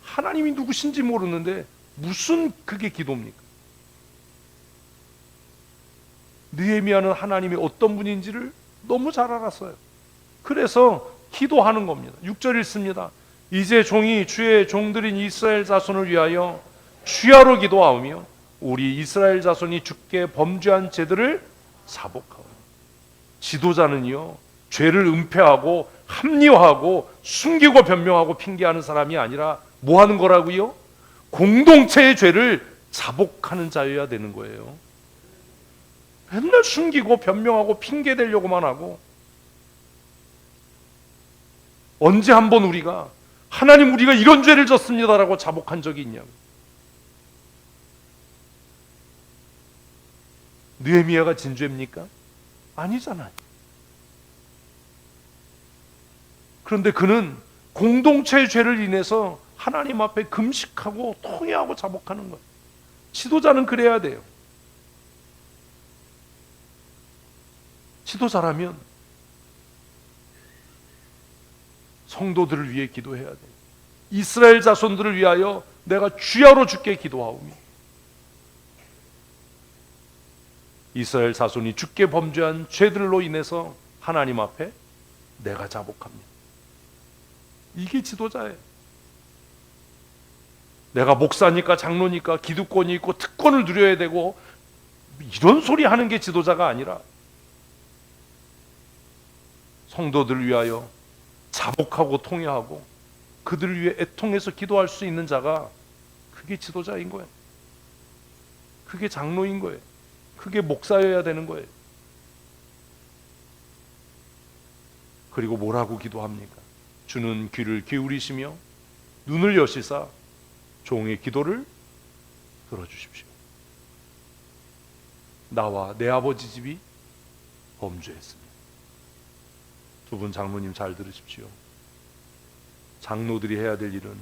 하나님이 누구신지 모르는데 무슨 그게 기도입니까? 느헤미야는 하나님이 어떤 분인지를 너무 잘 알았어요. 그래서 기도하는 겁니다. 6절 읽습니다. 이제 종이 주의 종들인 이스라엘 자손을 위하여 주야로 기도하오며 우리 이스라엘 자손이 주께 범죄한 죄들을 사복하오. 지도자는요, 죄를 은폐하고 합리화하고 숨기고 변명하고 핑계하는 사람이 아니라 뭐 하는 거라고요? 공동체의 죄를 자복하는 자여야 되는 거예요. 맨날 숨기고 변명하고 핑계대려고만 하고, 언제 한번 우리가 하나님 우리가 이런 죄를 졌습니다라고 자복한 적이 있냐고. 느헤미야가 진죄입니까? 아니잖아요. 그런데 그는 공동체의 죄를 인해서 하나님 앞에 금식하고 통회하고 자복하는 거예요. 지도자는 그래야 돼요. 지도자라면 성도들을 위해 기도해야 돼요. 이스라엘 자손들을 위하여 내가 주야로 주께 기도하오며 이스라엘 자손이 주께 범죄한 죄들로 인해서 하나님 앞에 내가 자복합니다. 이게 지도자예요. 내가 목사니까 장로니까 기득권이 있고 특권을 누려야 되고 이런 소리 하는 게 지도자가 아니라 성도들을 위하여 자복하고 통회하고 그들을 위해 애통해서 기도할 수 있는 자가, 그게 지도자인 거예요. 그게 장로인 거예요. 그게 목사여야 되는 거예요. 그리고 뭐라고 기도합니까? 주는 귀를 기울이시며 눈을 여시사 종의 기도를 들어주십시오. 나와 내 아버지 집이 범죄했습니다. 두 분 장로님 잘 들으십시오. 장로들이 해야 될 일은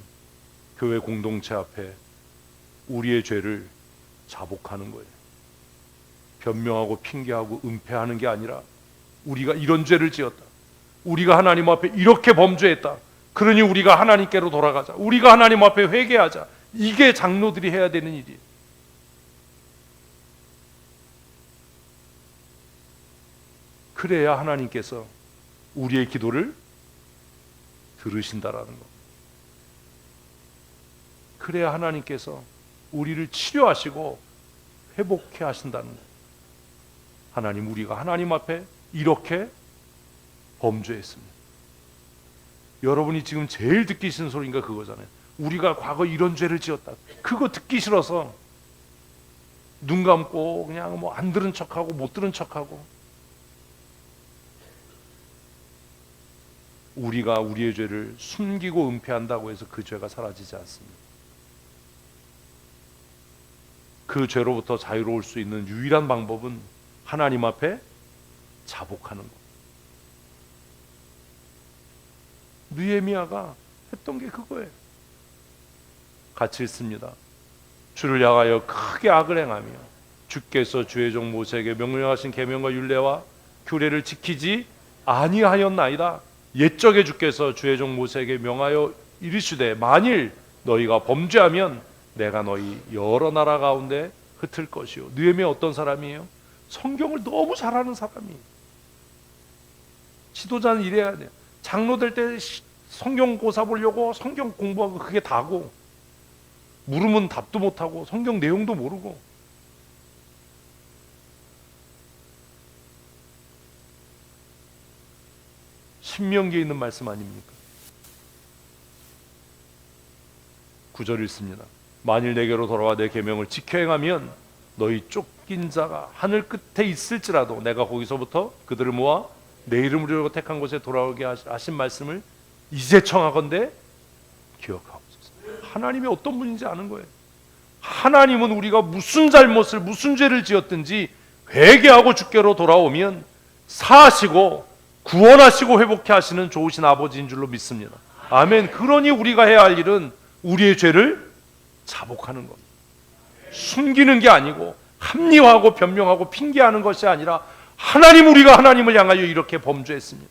교회 공동체 앞에 우리의 죄를 자복하는 거예요. 변명하고 핑계하고 은폐하는 게 아니라 우리가 이런 죄를 지었다, 우리가 하나님 앞에 이렇게 범죄했다, 그러니 우리가 하나님께로 돌아가자, 우리가 하나님 앞에 회개하자. 이게 장로들이 해야 되는 일이에요. 그래야 하나님께서 우리의 기도를 들으신다라는 것. 그래야 하나님께서 우리를 치료하시고 회복해 하신다는 것. 하나님, 우리가 하나님 앞에 이렇게 범죄했습니다. 여러분이 지금 제일 듣기 싫은 소리가 그거잖아요. 우리가 과거 이런 죄를 지었다. 그거 듣기 싫어서 눈 감고 그냥 뭐 안 들은 척하고 못 들은 척하고. 우리가 우리의 죄를 숨기고 은폐한다고 해서 그 죄가 사라지지 않습니다. 그 죄로부터 자유로울 수 있는 유일한 방법은 하나님 앞에 자복하는 것. 느헤미야가 했던 게 그거예요. 같이 읽습니다. 주를 향하여 크게 악을 행하며 주께서 주의 종 모세에게 명령하신 계명과 율례와 규례를 지키지 아니하였나이다. 옛적에 주께서 주의 종 모세에게 명하여 이르시되 만일 너희가 범죄하면 내가 너희 여러 나라 가운데 흩을 것이요. 느헤미야 어떤 사람이에요? 성경을 너무 잘하는 사람이에요. 지도자는 이래야 돼요. 장로 될 때 성경 고사 보려고 성경 공부하고 그게 다고, 물으면 답도 못하고 성경 내용도 모르고. 신명기에 있는 말씀 아닙니까? 9절 읽습니다. 만일 내게로 돌아와 내 계명을 지켜 행하면 너희 쫓긴 자가 하늘 끝에 있을지라도 내가 거기서부터 그들을 모아 내 이름을 이루고 택한 곳에 돌아오게 하신 말씀을 이제 청하건대 기억하옵소서. 하나님이 어떤 분인지 아는 거예요. 하나님은 우리가 무슨 잘못을 무슨 죄를 지었든지 회개하고 주께로 돌아오면 사하시고 구원하시고 회복해 하시는 좋으신 아버지인 줄로 믿습니다. 아멘. 그러니 우리가 해야 할 일은 우리의 죄를 자복하는 겁니다. 숨기는 게 아니고 합리화하고 변명하고 핑계하는 것이 아니라 하나님, 우리가 하나님을 향하여 이렇게 범죄했습니다.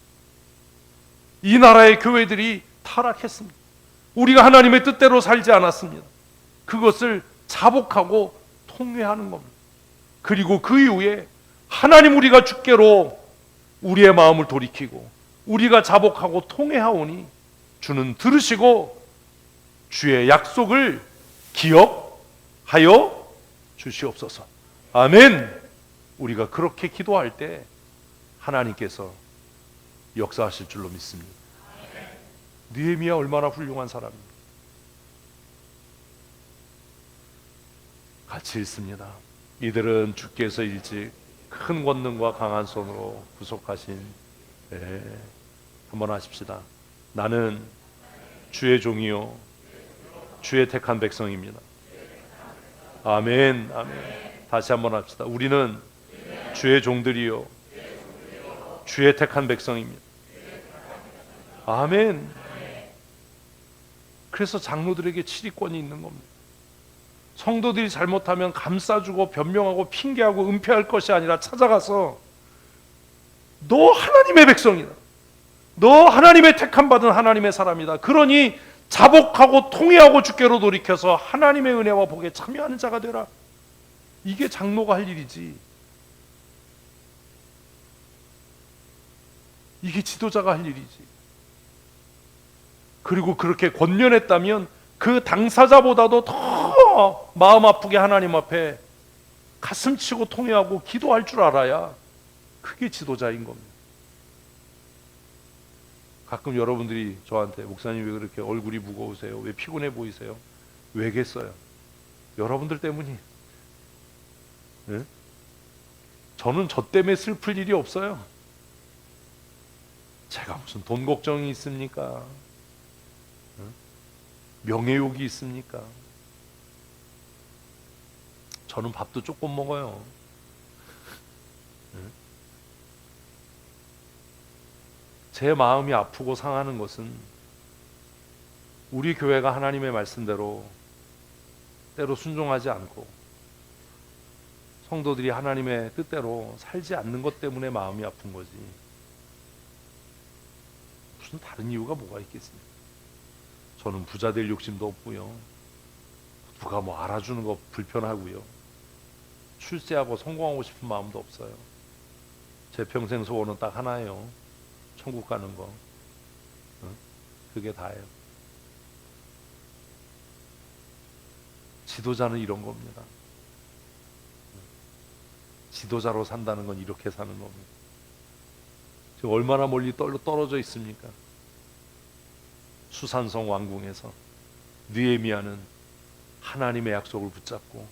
이 나라의 교회들이 타락했습니다. 우리가 하나님의 뜻대로 살지 않았습니다. 그것을 자복하고 통회하는 겁니다. 그리고 그 이후에 하나님, 우리가 주께로 우리의 마음을 돌이키고 우리가 자복하고 통회하오니 주는 들으시고 주의 약속을 기억하여 주시옵소서. 아멘. 우리가 그렇게 기도할 때 하나님께서 역사하실 줄로 믿습니다. 느헤미야 얼마나 훌륭한 사람입니다. 같이 읽습니다. 이들은 주께서 일찍 큰 권능과 강한 손으로 구속하신. 한번 하십시다. 나는 주의 종이요 주의 택한 백성입니다. 아멘. 아멘. 다시 한번 합시다. 우리는 주의 종들이요 주의 택한 백성입니다. 아멘. 그래서 장로들에게 치리권이 있는 겁니다. 성도들이 잘못하면 감싸주고 변명하고 핑계하고 은폐할 것이 아니라 찾아가서 너 하나님의 백성이다, 너 하나님의 택함 받은 하나님의 사람이다, 그러니 자복하고 통회하고 주께로 돌이켜서 하나님의 은혜와 복에 참여하는 자가 되라. 이게 장로가 할 일이지, 이게 지도자가 할 일이지. 그리고 그렇게 권면했다면 그 당사자보다도 더 마음 아프게 하나님 앞에 가슴 치고 통회하고 기도할 줄 알아야 그게 지도자인 겁니다. 가끔 여러분들이 저한테 목사님 왜 그렇게 얼굴이 무거우세요? 왜 피곤해 보이세요? 왜겠어요? 여러분들 때문이. 네? 저는 저 때문에 슬플 일이 없어요. 제가 무슨 돈 걱정이 있습니까? 명예욕이 있습니까? 저는 밥도 조금 먹어요. 제 마음이 아프고 상하는 것은 우리 교회가 하나님의 말씀대로 때로 순종하지 않고 성도들이 하나님의 뜻대로 살지 않는 것 때문에 마음이 아픈 거지, 무슨 다른 이유가 뭐가 있겠습니까? 저는 부자 될 욕심도 없고요, 누가 뭐 알아주는 거 불편하고요, 출세하고 성공하고 싶은 마음도 없어요. 제 평생 소원은 딱 하나예요. 천국 가는 거. 그게 다예요. 지도자는 이런 겁니다. 지도자로 산다는 건 이렇게 사는 겁니다. 지금 얼마나 멀리 떨어져 있습니까? 수산성 왕궁에서 느헤미야는 하나님의 약속을 붙잡고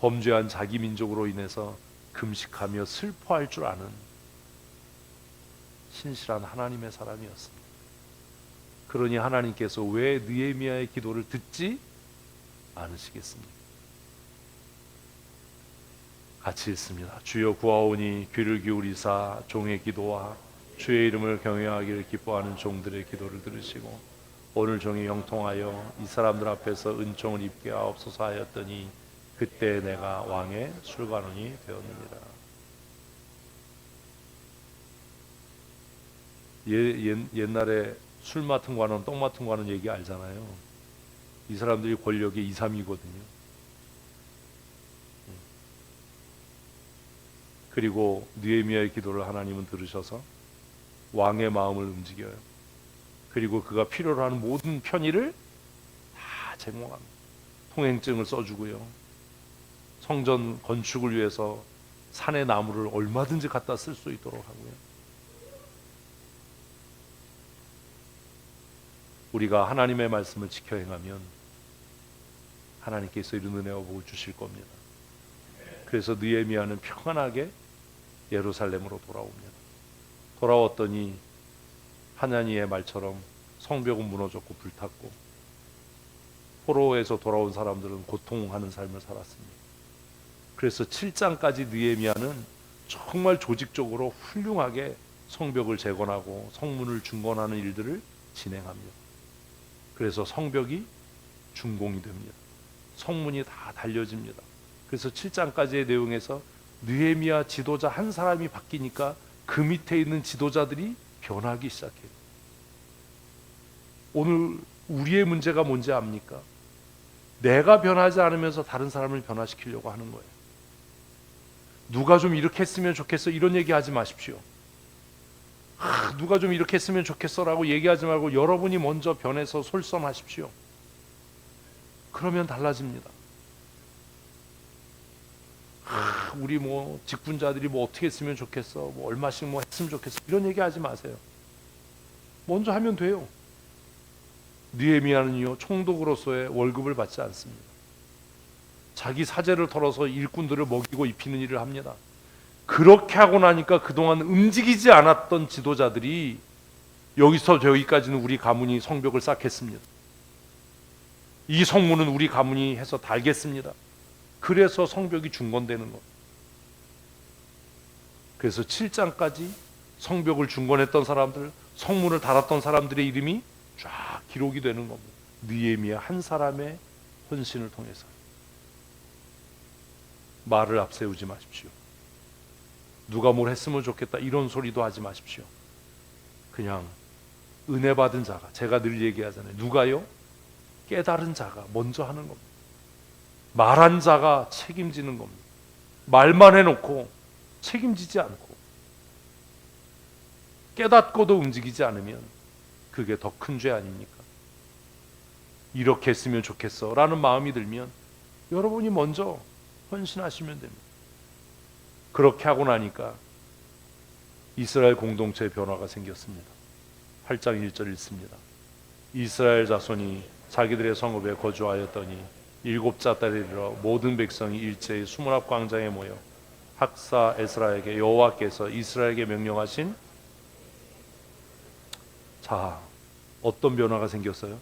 범죄한 자기 민족으로 인해서 금식하며 슬퍼할 줄 아는 신실한 하나님의 사람이었습니다. 그러니 하나님께서 왜 느헤미야의 기도를 듣지 않으시겠습니까? 같이 읽습니다. 주여 구하오니 귀를 기울이사 종의 기도와 주의 이름을 경외하기를 기뻐하는 종들의 기도를 들으시고 오늘 종이 형통하여 이 사람들 앞에서 은총을 입게 하옵소서 하였더니 그때 내가 왕의 술관원이 되었느니라. 옛날에 술 맡은 관원, 떡 맡은 관원 얘기 알잖아요. 이 사람들이 권력의 2, 3이거든요. 그리고 느헤미야의 기도를 하나님은 들으셔서 왕의 마음을 움직여요. 그리고 그가 필요로 하는 모든 편의를 다 제공합니다. 통행증을 써주고요, 성전 건축을 위해서 산의 나무를 얼마든지 갖다 쓸 수 있도록 하고요. 우리가 하나님의 말씀을 지켜 행하면 하나님께서 이런 은혜와 복을 주실 겁니다. 그래서 느헤미야는 평안하게 예루살렘으로 돌아옵니다. 돌아왔더니 하나니의 말처럼 성벽은 무너졌고 불탔고 포로에서 돌아온 사람들은 고통하는 삶을 살았습니다. 그래서 7장까지 느헤미야는 정말 조직적으로 훌륭하게 성벽을 재건하고 성문을 중건하는 일들을 진행합니다. 그래서 성벽이 준공이 됩니다. 성문이 다 달려집니다. 그래서 7장까지의 내용에서 느헤미야 지도자 한 사람이 바뀌니까 그 밑에 있는 지도자들이 변하기 시작해요. 오늘 우리의 문제가 뭔지 압니까? 내가 변하지 않으면서 다른 사람을 변화시키려고 하는 거예요. 누가 좀 이렇게 했으면 좋겠어 이런 얘기 하지 마십시오. 누가 좀 이렇게 했으면 좋겠어 라고 얘기하지 말고 여러분이 먼저 변해서 솔선하십시오. 그러면 달라집니다. 우리 뭐 직분자들이 뭐 어떻게 했으면 좋겠어, 뭐 얼마씩 뭐 했으면 좋겠어 이런 얘기 하지 마세요. 먼저 하면 돼요. 느헤미야는요 총독으로서의 월급을 받지 않습니다. 자기 사제를 털어서 일꾼들을 먹이고 입히는 일을 합니다. 그렇게 하고 나니까 그동안 움직이지 않았던 지도자들이 여기서 저기까지는 우리 가문이 성벽을 쌓겠습니다. 이 성문은 우리 가문이 해서 달겠습니다. 그래서 성벽이 중건되는 것. 그래서 7장까지 성벽을 중건했던 사람들, 성문을 달았던 사람들의 이름이 쫙 기록이 되는 겁니다. 느헤미야 한 사람의 헌신을 통해서. 말을 앞세우지 마십시오. 누가 뭘 했으면 좋겠다 이런 소리도 하지 마십시오. 그냥 은혜 받은 자가, 제가 늘 얘기하잖아요. 누가요? 깨달은 자가 먼저 하는 겁니다. 말한 자가 책임지는 겁니다. 말만 해놓고 책임지지 않고 깨닫고도 움직이지 않으면 그게 더 큰 죄 아닙니까? 이렇게 했으면 좋겠어 라는 마음이 들면 여러분이 먼저 헌신하시면 됩니다. 그렇게 하고 나니까 이스라엘 공동체의 변화가 생겼습니다. 8장 1절 읽습니다. 이스라엘 자손이 자기들의 성읍에 거주하였더니 7째 달에 이르러 모든 백성이 일제히 수문앞 광장에 모여 학사 에스라에게 여호와께서 이스라엘에게 명령하신. 자, 어떤 변화가 생겼어요?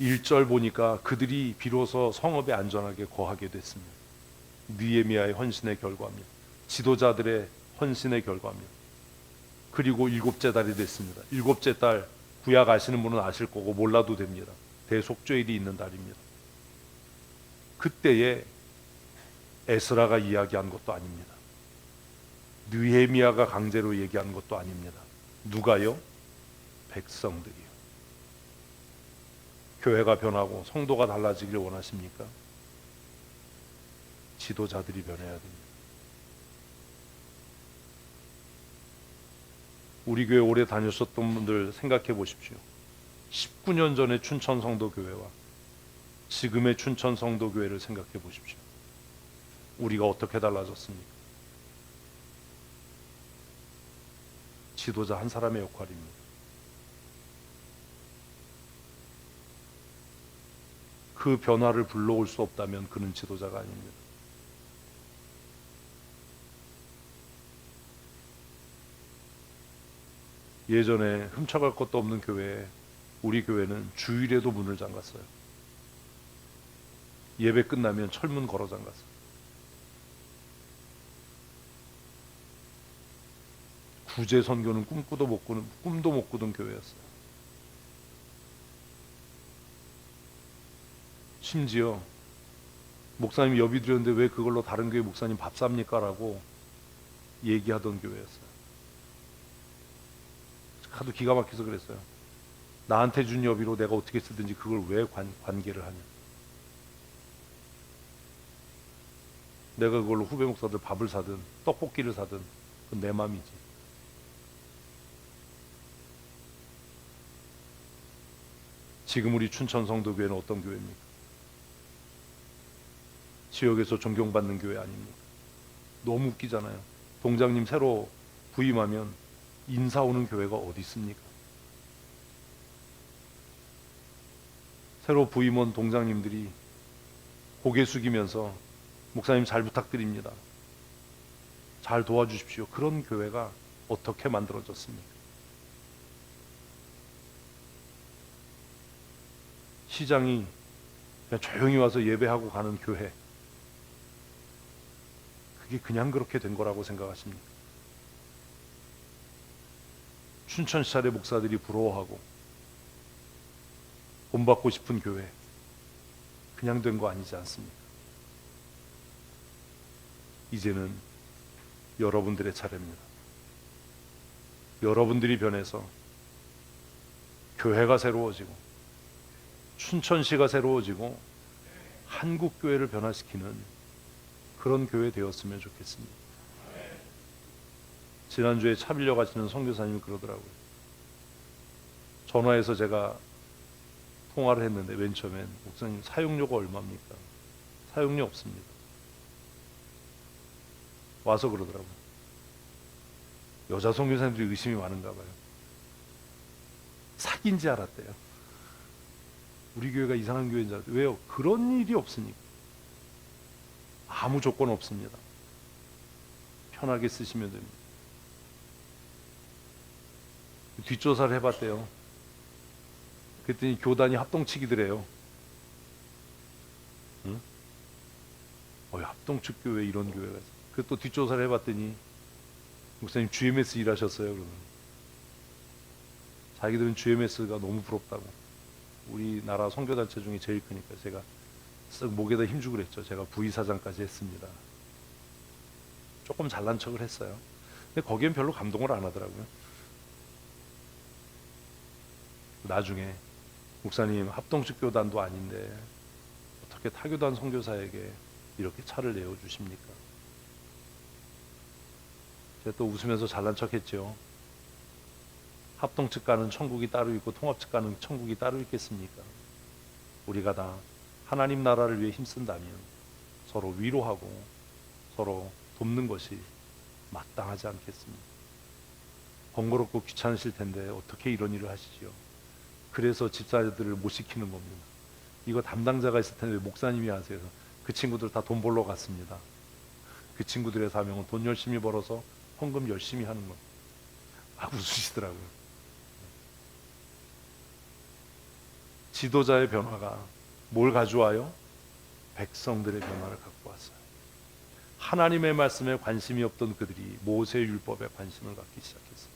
1절 보니까 그들이 비로소 성읍에 안전하게 거하게 됐습니다. 느헤미야의 헌신의 결과입니다. 지도자들의 헌신의 결과입니다. 그리고 7째 달이 됐습니다. 7째 달 구약 아시는 분은 아실 거고 몰라도 됩니다. 대속죄일이 있는 달입니다. 그때에 에스라가 이야기한 것도 아닙니다. 느헤미야가 강제로 얘기한 것도 아닙니다. 누가요? 백성들이요. 교회가 변하고 성도가 달라지길 원하십니까? 지도자들이 변해야 됩니다. 우리 교회 오래 다녔었던 분들 생각해 보십시오. 19년 전의 춘천 성도교회와 지금의 춘천 성도교회를 생각해 보십시오. 우리가 어떻게 달라졌습니까? 지도자 한 사람의 역할입니다. 그 변화를 불러올 수 없다면 그는 지도자가 아닙니다. 예전에 훔쳐갈 것도 없는 교회에 우리 교회는 주일에도 문을 잠갔어요. 예배 끝나면 철문 걸어 잠갔어요. 구제 선교는 꿈도 못 꾸던 교회였어요. 심지어 목사님 여비 드렸는데 왜 그걸로 다른 교회 목사님 밥 삽니까? 라고 얘기하던 교회였어요. 하도 기가 막혀서 그랬어요. 나한테 준 여비로 내가 어떻게 쓰든지 그걸 왜 관계를 하냐. 내가 그걸로 후배 목사들 밥을 사든 떡볶이를 사든 그건 내 맘이지. 지금 우리 춘천 성도교회는 어떤 교회입니까? 지역에서 존경받는 교회 아닙니까? 너무 웃기잖아요. 동장님 새로 부임하면 인사 오는 교회가 어디 있습니까? 새로 부임원 동장님들이 고개 숙이면서 목사님 잘 부탁드립니다. 잘 도와주십시오. 그런 교회가 어떻게 만들어졌습니까? 시장이 그냥 조용히 와서 예배하고 가는 교회, 그게 그냥 그렇게 된 거라고 생각하십니까? 춘천시찰의 목사들이 부러워하고 본받고 싶은 교회, 그냥 된 거 아니지 않습니까? 이제는 여러분들의 차례입니다. 여러분들이 변해서 교회가 새로워지고 춘천시가 새로워지고 한국교회를 변화시키는 그런 교회 되었으면 좋겠습니다. 지난주에 차 빌려 가시는 선교사님이 그러더라고요. 전화해서 제가 통화를 했는데 맨 처음엔 목사님 사용료가 얼마입니까? 사용료 없습니다. 와서 그러더라고요. 여자 선교사님들이 의심이 많은가 봐요. 사기인지 알았대요. 우리 교회가 이상한 교회인 줄 알았대요. 왜요? 그런 일이 없으니까. 아무 조건 없습니다. 편하게 쓰시면 됩니다. 뒷조사를 해봤대요. 그랬더니 교단이 합동치기더래요. 응? 합동측 교회 이런 교회가 있어. 그 또 뒷조사를 해봤더니 목사님 GMS 일하셨어요. 그러면 자기들은 GMS가 너무 부럽다고. 우리나라 선교단체 중에 제일 크니까 제가 쓱 목에다 힘주고 그랬죠. 제가 부의사장까지 했습니다. 조금 잘난 척을 했어요. 근데 거기엔 별로 감동을 안 하더라고요. 나중에 목사님 합동측 교단도 아닌데 어떻게 타교단 선교사에게 이렇게 차를 내어주십니까? 제가 또 웃으면서 잘난 척했죠. 합동측 가는 천국이 따로 있고 통합측 가는 천국이 따로 있겠습니까? 우리가 다 하나님 나라를 위해 힘쓴다면 서로 위로하고 서로 돕는 것이 마땅하지 않겠습니까? 번거롭고 귀찮으실 텐데 어떻게 이런 일을 하시지요? 그래서 집사들을 못 시키는 겁니다. 이거 담당자가 있을 텐데 목사님이 하세요. 그 친구들 다 돈 벌러 갔습니다. 그 친구들의 사명은 돈 열심히 벌어서 헌금 열심히 하는 것. 막 웃으시더라고요. 지도자의 변화가 뭘 가져와요? 백성들의 변화를 갖고 왔어요. 하나님의 말씀에 관심이 없던 그들이 모세의 율법에 관심을 갖기 시작했어요.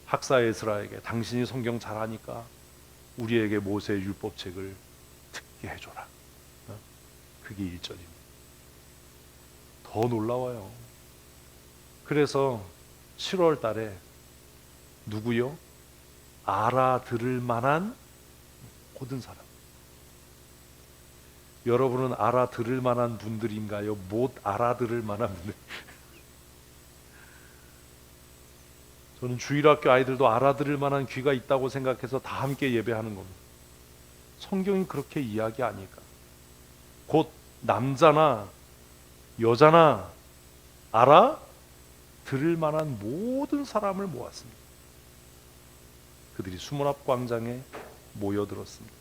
학사 에스라에게 당신이 성경 잘하니까 우리에게 모세의 율법책을 듣게 해줘라. 그게 1절입니다. 더 놀라워요. 그래서 7월 달에 누구요? 알아들을 만한 모든 사람. 여러분은 알아들을 만한 분들인가요? 못 알아들을 만한 분들? 저는 주일학교 아이들도 알아들을 만한 귀가 있다고 생각해서 다 함께 예배하는 겁니다. 성경이 그렇게 이야기하니까. 곧 남자나 여자나 알아들을 만한 모든 사람을 모았습니다. 그들이 수문앞 광장에 모여들었습니다.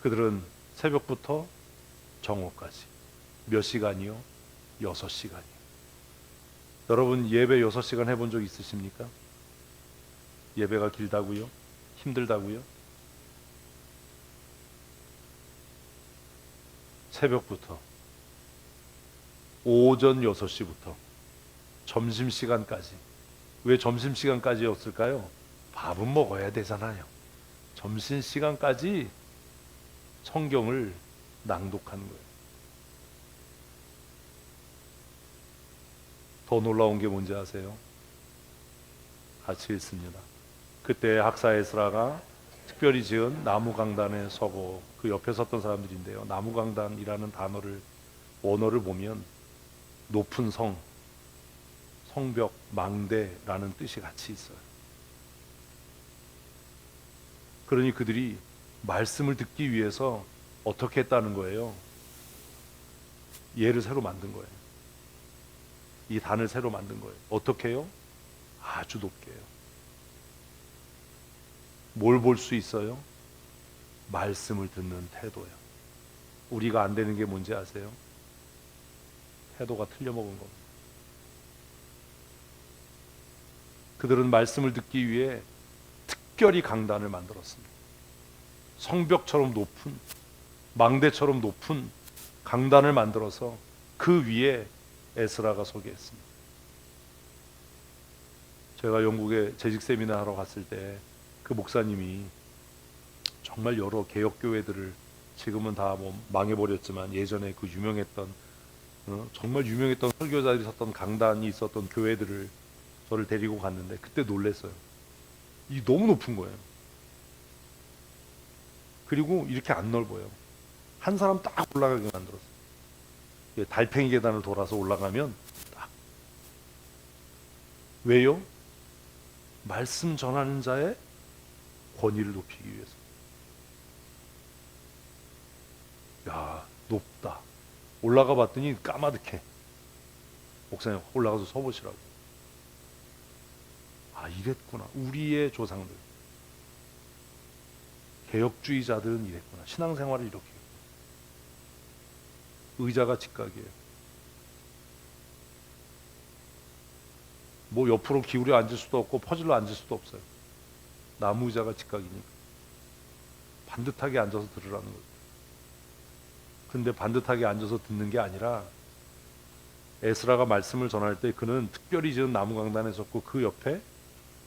그들은 새벽부터 정오까지 몇 시간이요? 6시간이요. 여러분 예배 6시간 해본 적 있으십니까? 예배가 길다고요? 힘들다고요? 새벽부터 오전 6시부터 점심시간까지. 왜 점심시간까지였을까요? 밥은 먹어야 되잖아요. 점심시간까지 성경을 낭독하는 거예요. 더 놀라운 게 뭔지 아세요? 같이 읽습니다. 그때 학사 에스라가 특별히 지은 나무강단에 서고, 그 옆에 섰던 사람들인데요, 나무강단이라는 단어를 원어를 보면 높은 성, 성벽, 망대라는 뜻이 같이 있어요. 그러니 그들이 말씀을 듣기 위해서 어떻게 했다는 거예요? 얘를 새로 만든 거예요. 이 단을 새로 만든 거예요. 어떻게 해요? 아주 높게 해요. 뭘 볼 수 있어요? 말씀을 듣는 태도요. 우리가 안 되는 게 뭔지 아세요? 태도가 틀려먹은 겁니다. 그들은 말씀을 듣기 위해 특별히 강단을 만들었습니다. 성벽처럼 높은, 망대처럼 높은 강단을 만들어서 그 위에 에스라가 서게 했습니다. 제가 영국에 재직 세미나 하러 갔을 때 그 목사님이 정말 여러 개혁교회들을, 지금은 다 뭐 망해버렸지만 예전에 그 유명했던 정말 유명했던 설교자들이 섰던 강단이 있었던 교회들을 저를 데리고 갔는데 그때 놀랐어요. 이 너무 높은 거예요. 그리고 이렇게 안 넓어요. 한 사람 딱 올라가게 만들었어요. 달팽이 계단을 돌아서 올라가면 딱. 왜요? 말씀 전하는 자의 권위를 높이기 위해서. 야, 높다. 올라가 봤더니 까마득해. 목사님 올라가서 서보시라고. 아, 이랬구나. 우리의 조상들, 개혁주의자들은 이랬구나. 신앙생활을 이렇게 했구나. 의자가 직각이에요. 뭐 옆으로 기울여 앉을 수도 없고 퍼질러 앉을 수도 없어요. 나무 의자가 직각이니까. 반듯하게 앉아서 들으라는 거예요. 근데 반듯하게 앉아서 듣는 게 아니라 에스라가 말씀을 전할 때 그는 특별히 지은 나무 강단에 섰고 그 옆에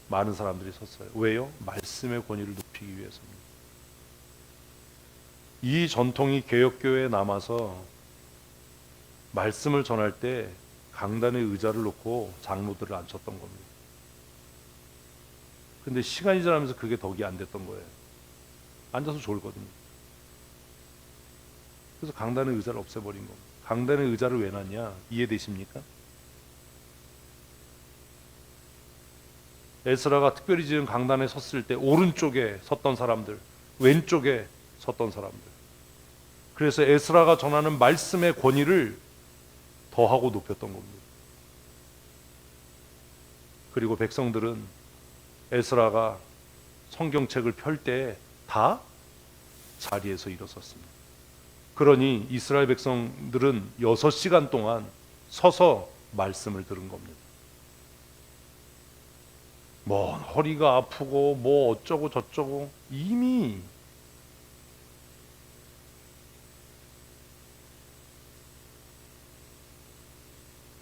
많은 사람들이 섰어요. 왜요? 말씀의 권위를 높이기 위해서입니다. 이 전통이 개혁교회에 남아서 말씀을 전할 때 강단에 의자를 놓고 장로들을 앉혔던 겁니다. 근데 시간이 지나면서 그게 덕이 안 됐던 거예요. 앉아서 졸거든요. 그래서 강단의 의자를 없애버린 겁니다. 강단의 의자를 왜 놨냐? 이해되십니까? 에스라가 특별히 지은 강단에 섰을 때 오른쪽에 섰던 사람들, 왼쪽에 섰던 사람들. 그래서 에스라가 전하는 말씀의 권위를 더하고 높였던 겁니다. 그리고 백성들은 에스라가 성경책을 펼 때 다 자리에서 일어섰습니다. 그러니 이스라엘 백성들은 6시간 동안 서서 말씀을 들은 겁니다. 뭐 허리가 아프고 뭐 어쩌고 저쩌고 이미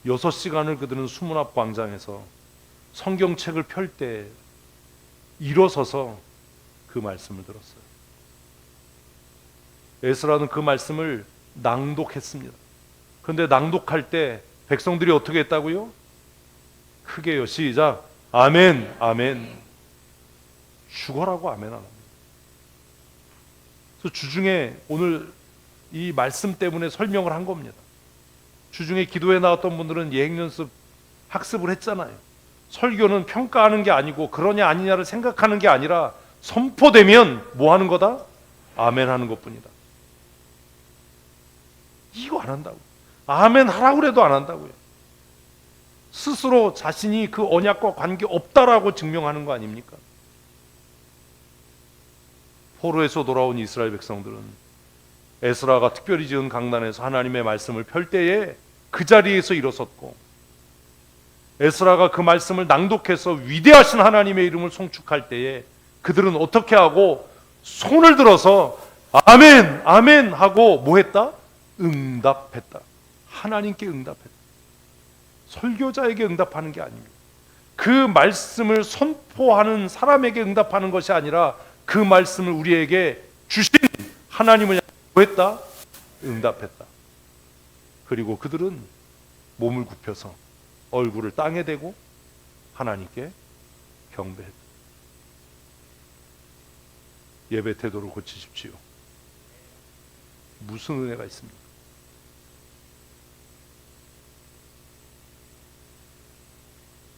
여섯 시간을 그들은 수문 앞 광장에서 성경책을 펼 때 일어서서 그 말씀을 들었어요. 에스라는 그 말씀을 낭독했습니다. 그런데 낭독할 때 백성들이 어떻게 했다고요? 크게요. 시작. 아멘, 아멘. 죽어라고 아멘 안 합니다. 그래서 주중에 오늘 이 말씀 때문에 설명을 한 겁니다. 주중에 기도에 나왔던 분들은 예행연습 학습을 했잖아요. 설교는 평가하는 게 아니고 그러냐 아니냐를 생각하는 게 아니라 선포되면 뭐 하는 거다? 아멘 하는 것뿐이다. 이거 안 한다고. 아멘 하라고 해도 안 한다고요. 스스로 자신이 그 언약과 관계없다라고 증명하는 거 아닙니까? 포로에서 돌아온 이스라엘 백성들은 에스라가 특별히 지은 강단에서 하나님의 말씀을 펼 때에 그 자리에서 일어섰고, 에스라가 그 말씀을 낭독해서 위대하신 하나님의 이름을 송축할 때에 그들은 어떻게 하고 손을 들어서 아멘 아멘 하고 뭐 했다? 응답했다. 하나님께 응답했다. 설교자에게 응답하는 게 아닙니다. 그 말씀을 선포하는 사람에게 응답하는 것이 아니라 그 말씀을 우리에게 주신 하나님을 뭐 했다? 응답했다. 그리고 그들은 몸을 굽혀서 얼굴을 땅에 대고 하나님께 경배했다. 예배 태도를 고치십시오. 무슨 은혜가 있습니까?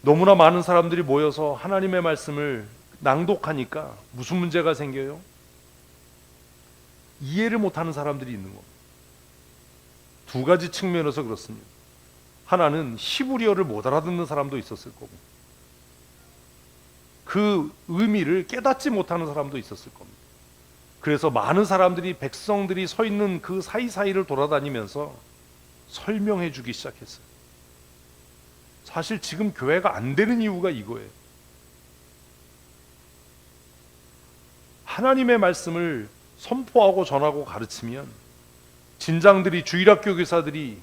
너무나 많은 사람들이 모여서 하나님의 말씀을 낭독하니까 무슨 문제가 생겨요? 이해를 못하는 사람들이 있는 겁니다. 두 가지 측면에서 그렇습니다. 하나는 히브리어를 못 알아듣는 사람도 있었을 거고, 그 의미를 깨닫지 못하는 사람도 있었을 겁니다. 그래서 많은 사람들이, 백성들이 서 있는 그 사이사이를 돌아다니면서 설명해 주기 시작했어요. 사실 지금 교회가 안 되는 이유가 이거예요. 하나님의 말씀을 선포하고 전하고 가르치면 진장들이, 주일학교 교사들이,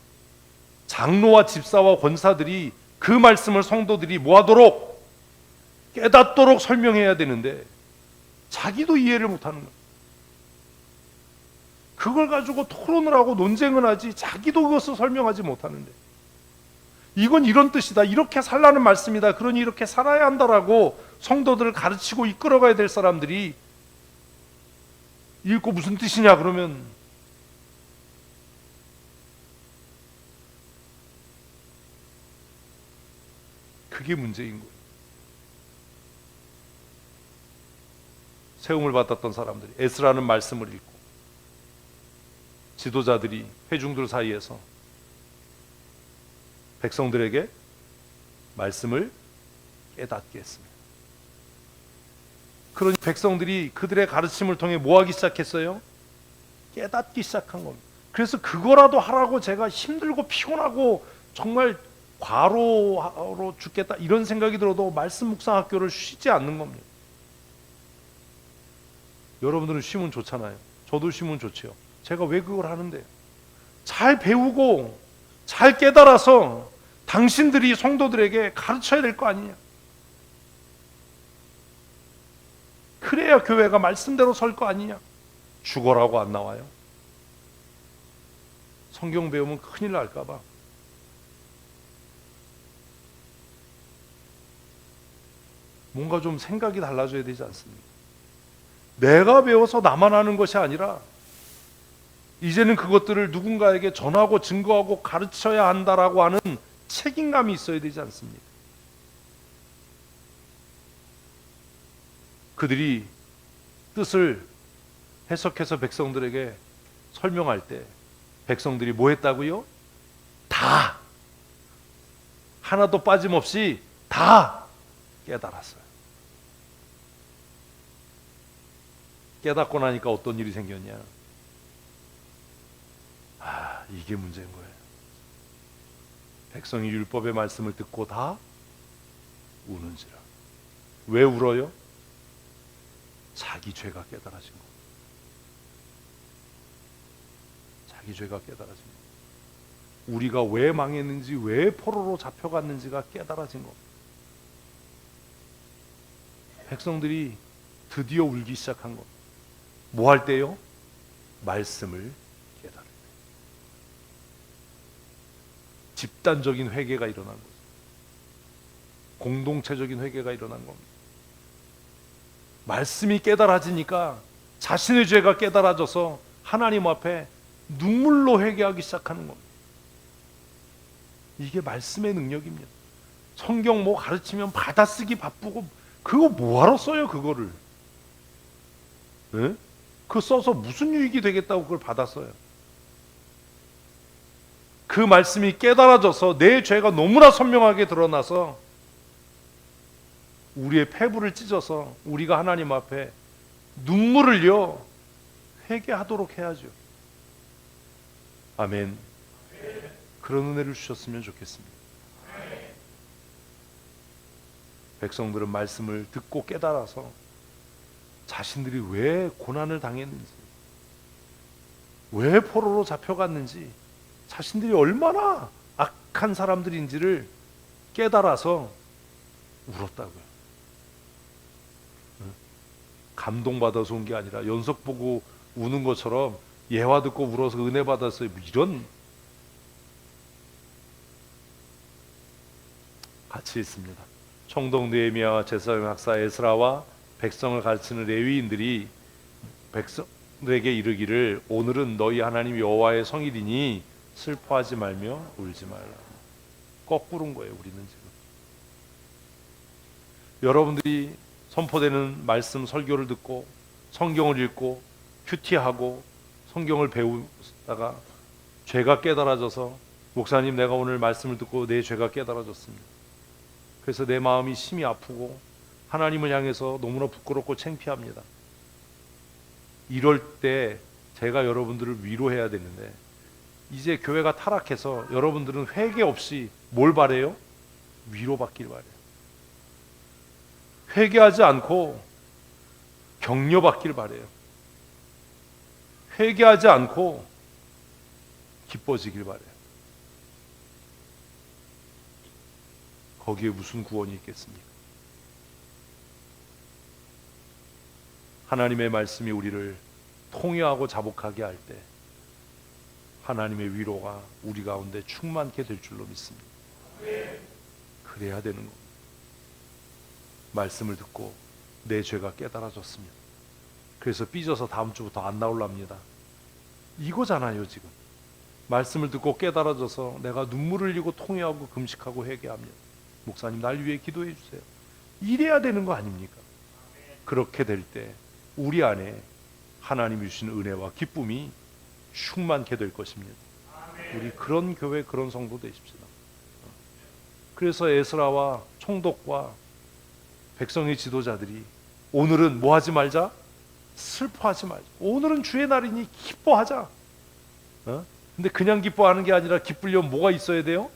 장로와 집사와 권사들이 그 말씀을 성도들이 뭐하도록? 깨닫도록 설명해야 되는데 자기도 이해를 못하는 거예요. 그걸 가지고 토론을 하고 논쟁을 하지 자기도 그것을 설명하지 못하는데, 이건 이런 뜻이다, 이렇게 살라는 말씀이다, 그러니 이렇게 살아야 한다라고 성도들을 가르치고 이끌어가야 될 사람들이 읽고 무슨 뜻이냐 그러면 그게 문제인 거예요. 세움을 받았던 사람들이 에스라는 말씀을 읽고 지도자들이 회중들 사이에서 백성들에게 말씀을 깨닫게 했습니다. 그러니 백성들이 그들의 가르침을 통해 뭐 하기 시작했어요? 깨닫기 시작한 겁니다. 그래서 그거라도 하라고 제가 힘들고 피곤하고 정말 과로로 죽겠다 이런 생각이 들어도 말씀 묵상 학교를 쉬지 않는 겁니다. 여러분들은 쉬면 좋잖아요. 저도 쉬면 좋죠. 제가 왜 그걸 하는데? 잘 배우고 잘 깨달아서 당신들이 성도들에게 가르쳐야 될 거 아니냐. 그래야 교회가 말씀대로 설 거 아니냐. 죽어라고 안 나와요. 성경 배우면 큰일 날까 봐. 뭔가 좀 생각이 달라져야 되지 않습니까? 내가 배워서 나만 하는 것이 아니라 이제는 그것들을 누군가에게 전하고 증거하고 가르쳐야 한다라고 하는 책임감이 있어야 되지 않습니까? 그들이 뜻을 해석해서 백성들에게 설명할 때 백성들이 뭐 했다고요? 다, 하나도 빠짐없이 다 깨달았어요. 깨닫고 나니까 어떤 일이 생겼냐? 이게 문제인 거예요. 백성이 율법의 말씀을 듣고 다 우는지라. 왜 울어요? 자기 죄가 깨달아진 거. 자기 죄가 깨달아진 거. 우리가 왜 망했는지, 왜 포로로 잡혀갔는지가 깨달아진 거. 백성들이 드디어 울기 시작한 것. 뭐 할 때요? 말씀을 깨달을 때. 집단적인 회개가 일어난 거죠. 공동체적인 회개가 일어난 겁니다. 말씀이 깨달아지니까 자신의 죄가 깨달아져서 하나님 앞에 눈물로 회개하기 시작하는 겁니다. 이게 말씀의 능력입니다. 성경 뭐 가르치면 받아쓰기 바쁘고 그거 뭐하러 써요 그거를? 네? 그거 써서 무슨 유익이 되겠다고 그걸 받았어요. 그 말씀이 깨달아져서 내 죄가 너무나 선명하게 드러나서 우리의 폐부를 찢어서 우리가 하나님 앞에 눈물을 흘려 회개하도록 해야죠. 아멘. 그런 은혜를 주셨으면 좋겠습니다. 백성들은 말씀을 듣고 깨달아서 자신들이 왜 고난을 당했는지, 왜 포로로 잡혀갔는지, 자신들이 얼마나 악한 사람들인지를 깨달아서 울었다고요. 감동받아서 온 게 아니라 연속 보고 우는 것처럼 예화 듣고 울어서 은혜 받았어요. 이런 같이 있습니다. 총독 느헤미야와 제사장 학사 에스라와 백성을 가르치는 레위인들이 백성들에게 이르기를 오늘은 너희 하나님 여호와의 성일이니 슬퍼하지 말며 울지 말라. 거꾸로인 거예요. 우리는 지금 여러분들이 선포되는 말씀 설교를 듣고 성경을 읽고 큐티하고 성경을 배우다가 죄가 깨달아져서 목사님 내가 오늘 말씀을 듣고 내 죄가 깨달아졌습니다. 그래서 내 마음이 심히 아프고 하나님을 향해서 너무나 부끄럽고 창피합니다. 이럴 때 제가 여러분들을 위로해야 되는데 이제 교회가 타락해서 여러분들은 회개 없이 뭘 바래요? 위로받길 바래요. 회개하지 않고 격려받길 바래요. 회개하지 않고 기뻐지길 바래요. 거기에 무슨 구원이 있겠습니까? 하나님의 말씀이 우리를 통회하고 자복하게 할 때 하나님의 위로가 우리 가운데 충만케 될 줄로 믿습니다. 그래야 되는 겁니다. 말씀을 듣고 내 죄가 깨달아졌습니다. 그래서 삐져서 다음 주부터 안 나올랍니다. 이거잖아요. 지금 말씀을 듣고 깨달아져서 내가 눈물을 흘리고 통회하고 금식하고 회개합니다. 목사님 날 위해 기도해 주세요. 이래야 되는 거 아닙니까? 그렇게 될 때 우리 안에 하나님이 주신 은혜와 기쁨이 충만케 될 것입니다. 우리 그런 교회 그런 성도 되십시다. 그래서 에스라와 총독과 백성의 지도자들이 오늘은 뭐 하지 말자? 슬퍼하지 말자. 오늘은 주의 날이니 기뻐하자. 근데 그냥 기뻐하는 게 아니라 기쁘려면 뭐가 있어야 돼요?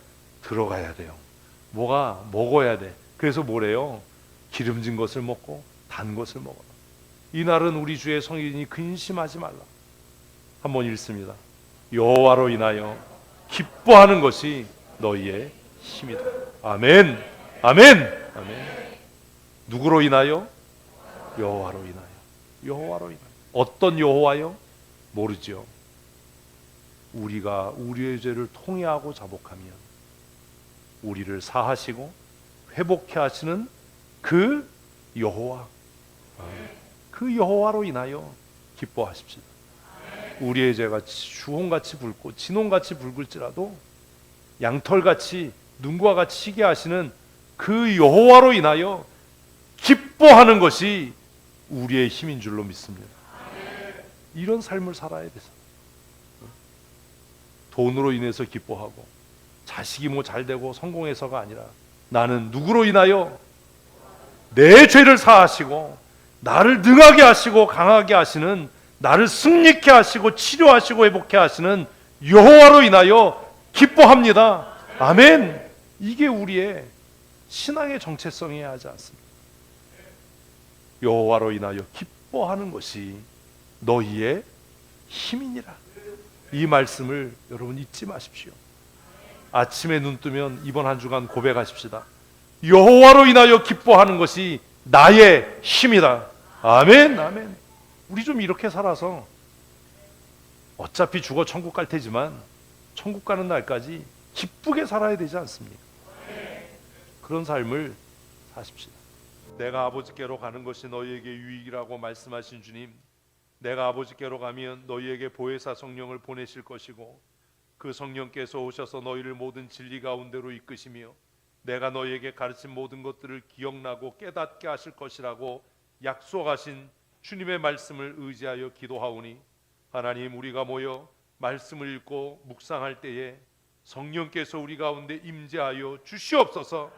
들어가야 돼요. 뭐가 먹어야 돼. 그래서 뭐래요? 기름진 것을 먹고 단 것을 먹어라. 이 날은 우리 주의 성일이니 근심하지 말라. 한번 읽습니다. 여호와로 인하여 기뻐하는 것이 너희의 힘이다. 아멘. 아멘. 아멘. 누구로 인하여? 여호와로 인하여. 여호와로 인하여. 어떤 여호와요? 모르죠. 우리가 우리의 죄를 통회하고 자복하면 우리를 사하시고 회복해 하시는 그 여호와, 그 여호와로 인하여 기뻐하십시다. 우리의 죄가 주홍같이 붉고 진홍같이 붉을지라도 양털같이 눈과 같이 희게 하시는 그 여호와로 인하여 기뻐하는 것이 우리의 힘인 줄로 믿습니다. 이런 삶을 살아야 돼서 돈으로 인해서 기뻐하고 자식이 뭐 잘되고 성공해서가 아니라 나는 누구로 인하여 내 죄를 사하시고 나를 능하게 하시고 강하게 하시는 나를 승리케 하시고 치료하시고 회복케 하시는 여호와로 인하여 기뻐합니다. 아멘. 이게 우리의 신앙의 정체성이어야 하지 않습니까? 여호와로 인하여 기뻐하는 것이 너희의 힘이니라. 이 말씀을 여러분 잊지 마십시오. 아침에 눈 뜨면 이번 한 주간 고백하십시다. 여호와로 인하여 기뻐하는 것이 나의 힘이다. 아멘, 아멘. 우리 좀 이렇게 살아서 어차피 죽어 천국 갈 테지만 천국 가는 날까지 기쁘게 살아야 되지 않습니까? 그런 삶을 사십시다. 내가 아버지께로 가는 것이 너희에게 유익이라고 말씀하신 주님, 내가 아버지께로 가면 너희에게 보혜사 성령을 보내실 것이고 그 성령께서 오셔서 너희를 모든 진리 가운데로 이끄시며 내가 너희에게 가르친 모든 것들을 기억나고 깨닫게 하실 것이라고 약속하신 주님의 말씀을 의지하여 기도하오니, 하나님, 우리가 모여 말씀을 읽고 묵상할 때에 성령께서 우리 가운데 임재하여 주시옵소서.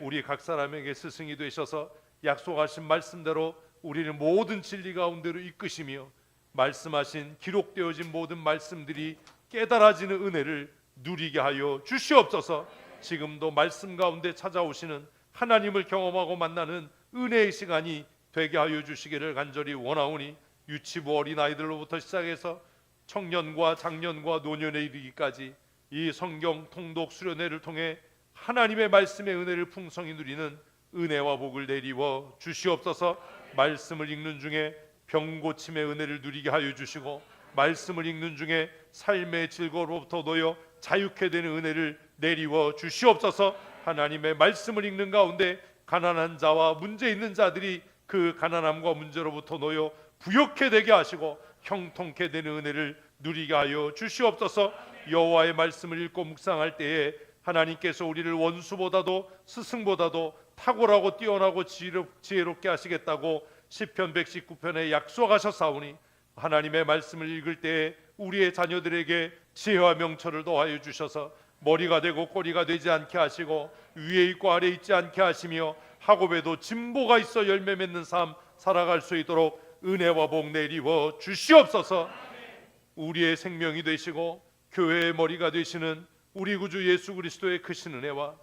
우리 각 사람에게 스승이 되셔서 약속하신 말씀대로 우리를 모든 진리 가운데로 이끄시며 말씀하신 기록되어진 모든 말씀들이 깨달아지는 은혜를 누리게 하여 주시옵소서. 지금도 말씀 가운데 찾아오시는 하나님을 경험하고 만나는 은혜의 시간이 되게 하여 주시기를 간절히 원하오니, 유치부 어린아이들로부터 시작해서 청년과 장년과 노년에 이르기까지 이 성경 통독 수련회를 통해 하나님의 말씀의 은혜를 풍성히 누리는 은혜와 복을 내리워 주시옵소서. 말씀을 읽는 중에 병 고침의 은혜를 누리게 하여 주시고, 말씀을 읽는 중에 삶의 질거로부터 놓여 자유케 되는 은혜를 내리워 주시옵소서. 하나님의 말씀을 읽는 가운데 가난한 자와 문제 있는 자들이 그 가난함과 문제로부터 놓여 부욕케 되게 하시고 형통케 되는 은혜를 누리게 하여 주시옵소서. 여호와의 말씀을 읽고 묵상할 때에 하나님께서 우리를 원수보다도 스승보다도 탁월하고 뛰어나고 지혜롭게 하시겠다고 시편 119편에 약속하셨사오니, 하나님의 말씀을 읽을 때에 우리의 자녀들에게 지혜와 명철을 더하여 주셔서 머리가 되고 꼬리가 되지 않게 하시고 위에 있고 아래에 있지 않게 하시며 학업에도 진보가 있어 열매 맺는 삶 살아갈 수 있도록 은혜와 복 내리워 주시옵소서. 우리의 생명이 되시고 교회의 머리가 되시는 우리 구주 예수 그리스도의 크신 은혜와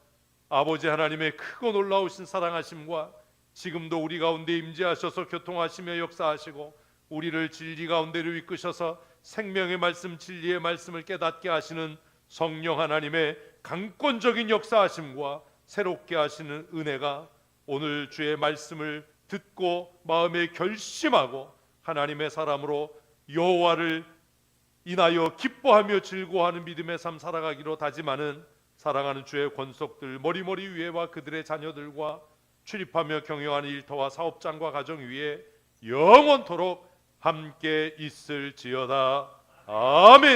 아버지 하나님의 크고 놀라우신 사랑하심과 지금도 우리 가운데 임재하셔서 교통하시며 역사하시고 우리를 진리 가운데로 이끄셔서 생명의 말씀, 진리의 말씀을 깨닫게 하시는 성령 하나님의 강권적인 역사하심과 새롭게 하시는 은혜가 오늘 주의 말씀을 듣고 마음에 결심하고 하나님의 사람으로 여호와를 인하여 기뻐하며 즐거워하는 믿음의 삶 살아가기로 다짐하는 사랑하는 주의 권속들 머리머리 위에와 그들의 자녀들과 출입하며 경영하는 일터와 사업장과 가정 위에 영원토록 함께 있을지어다. 아멘.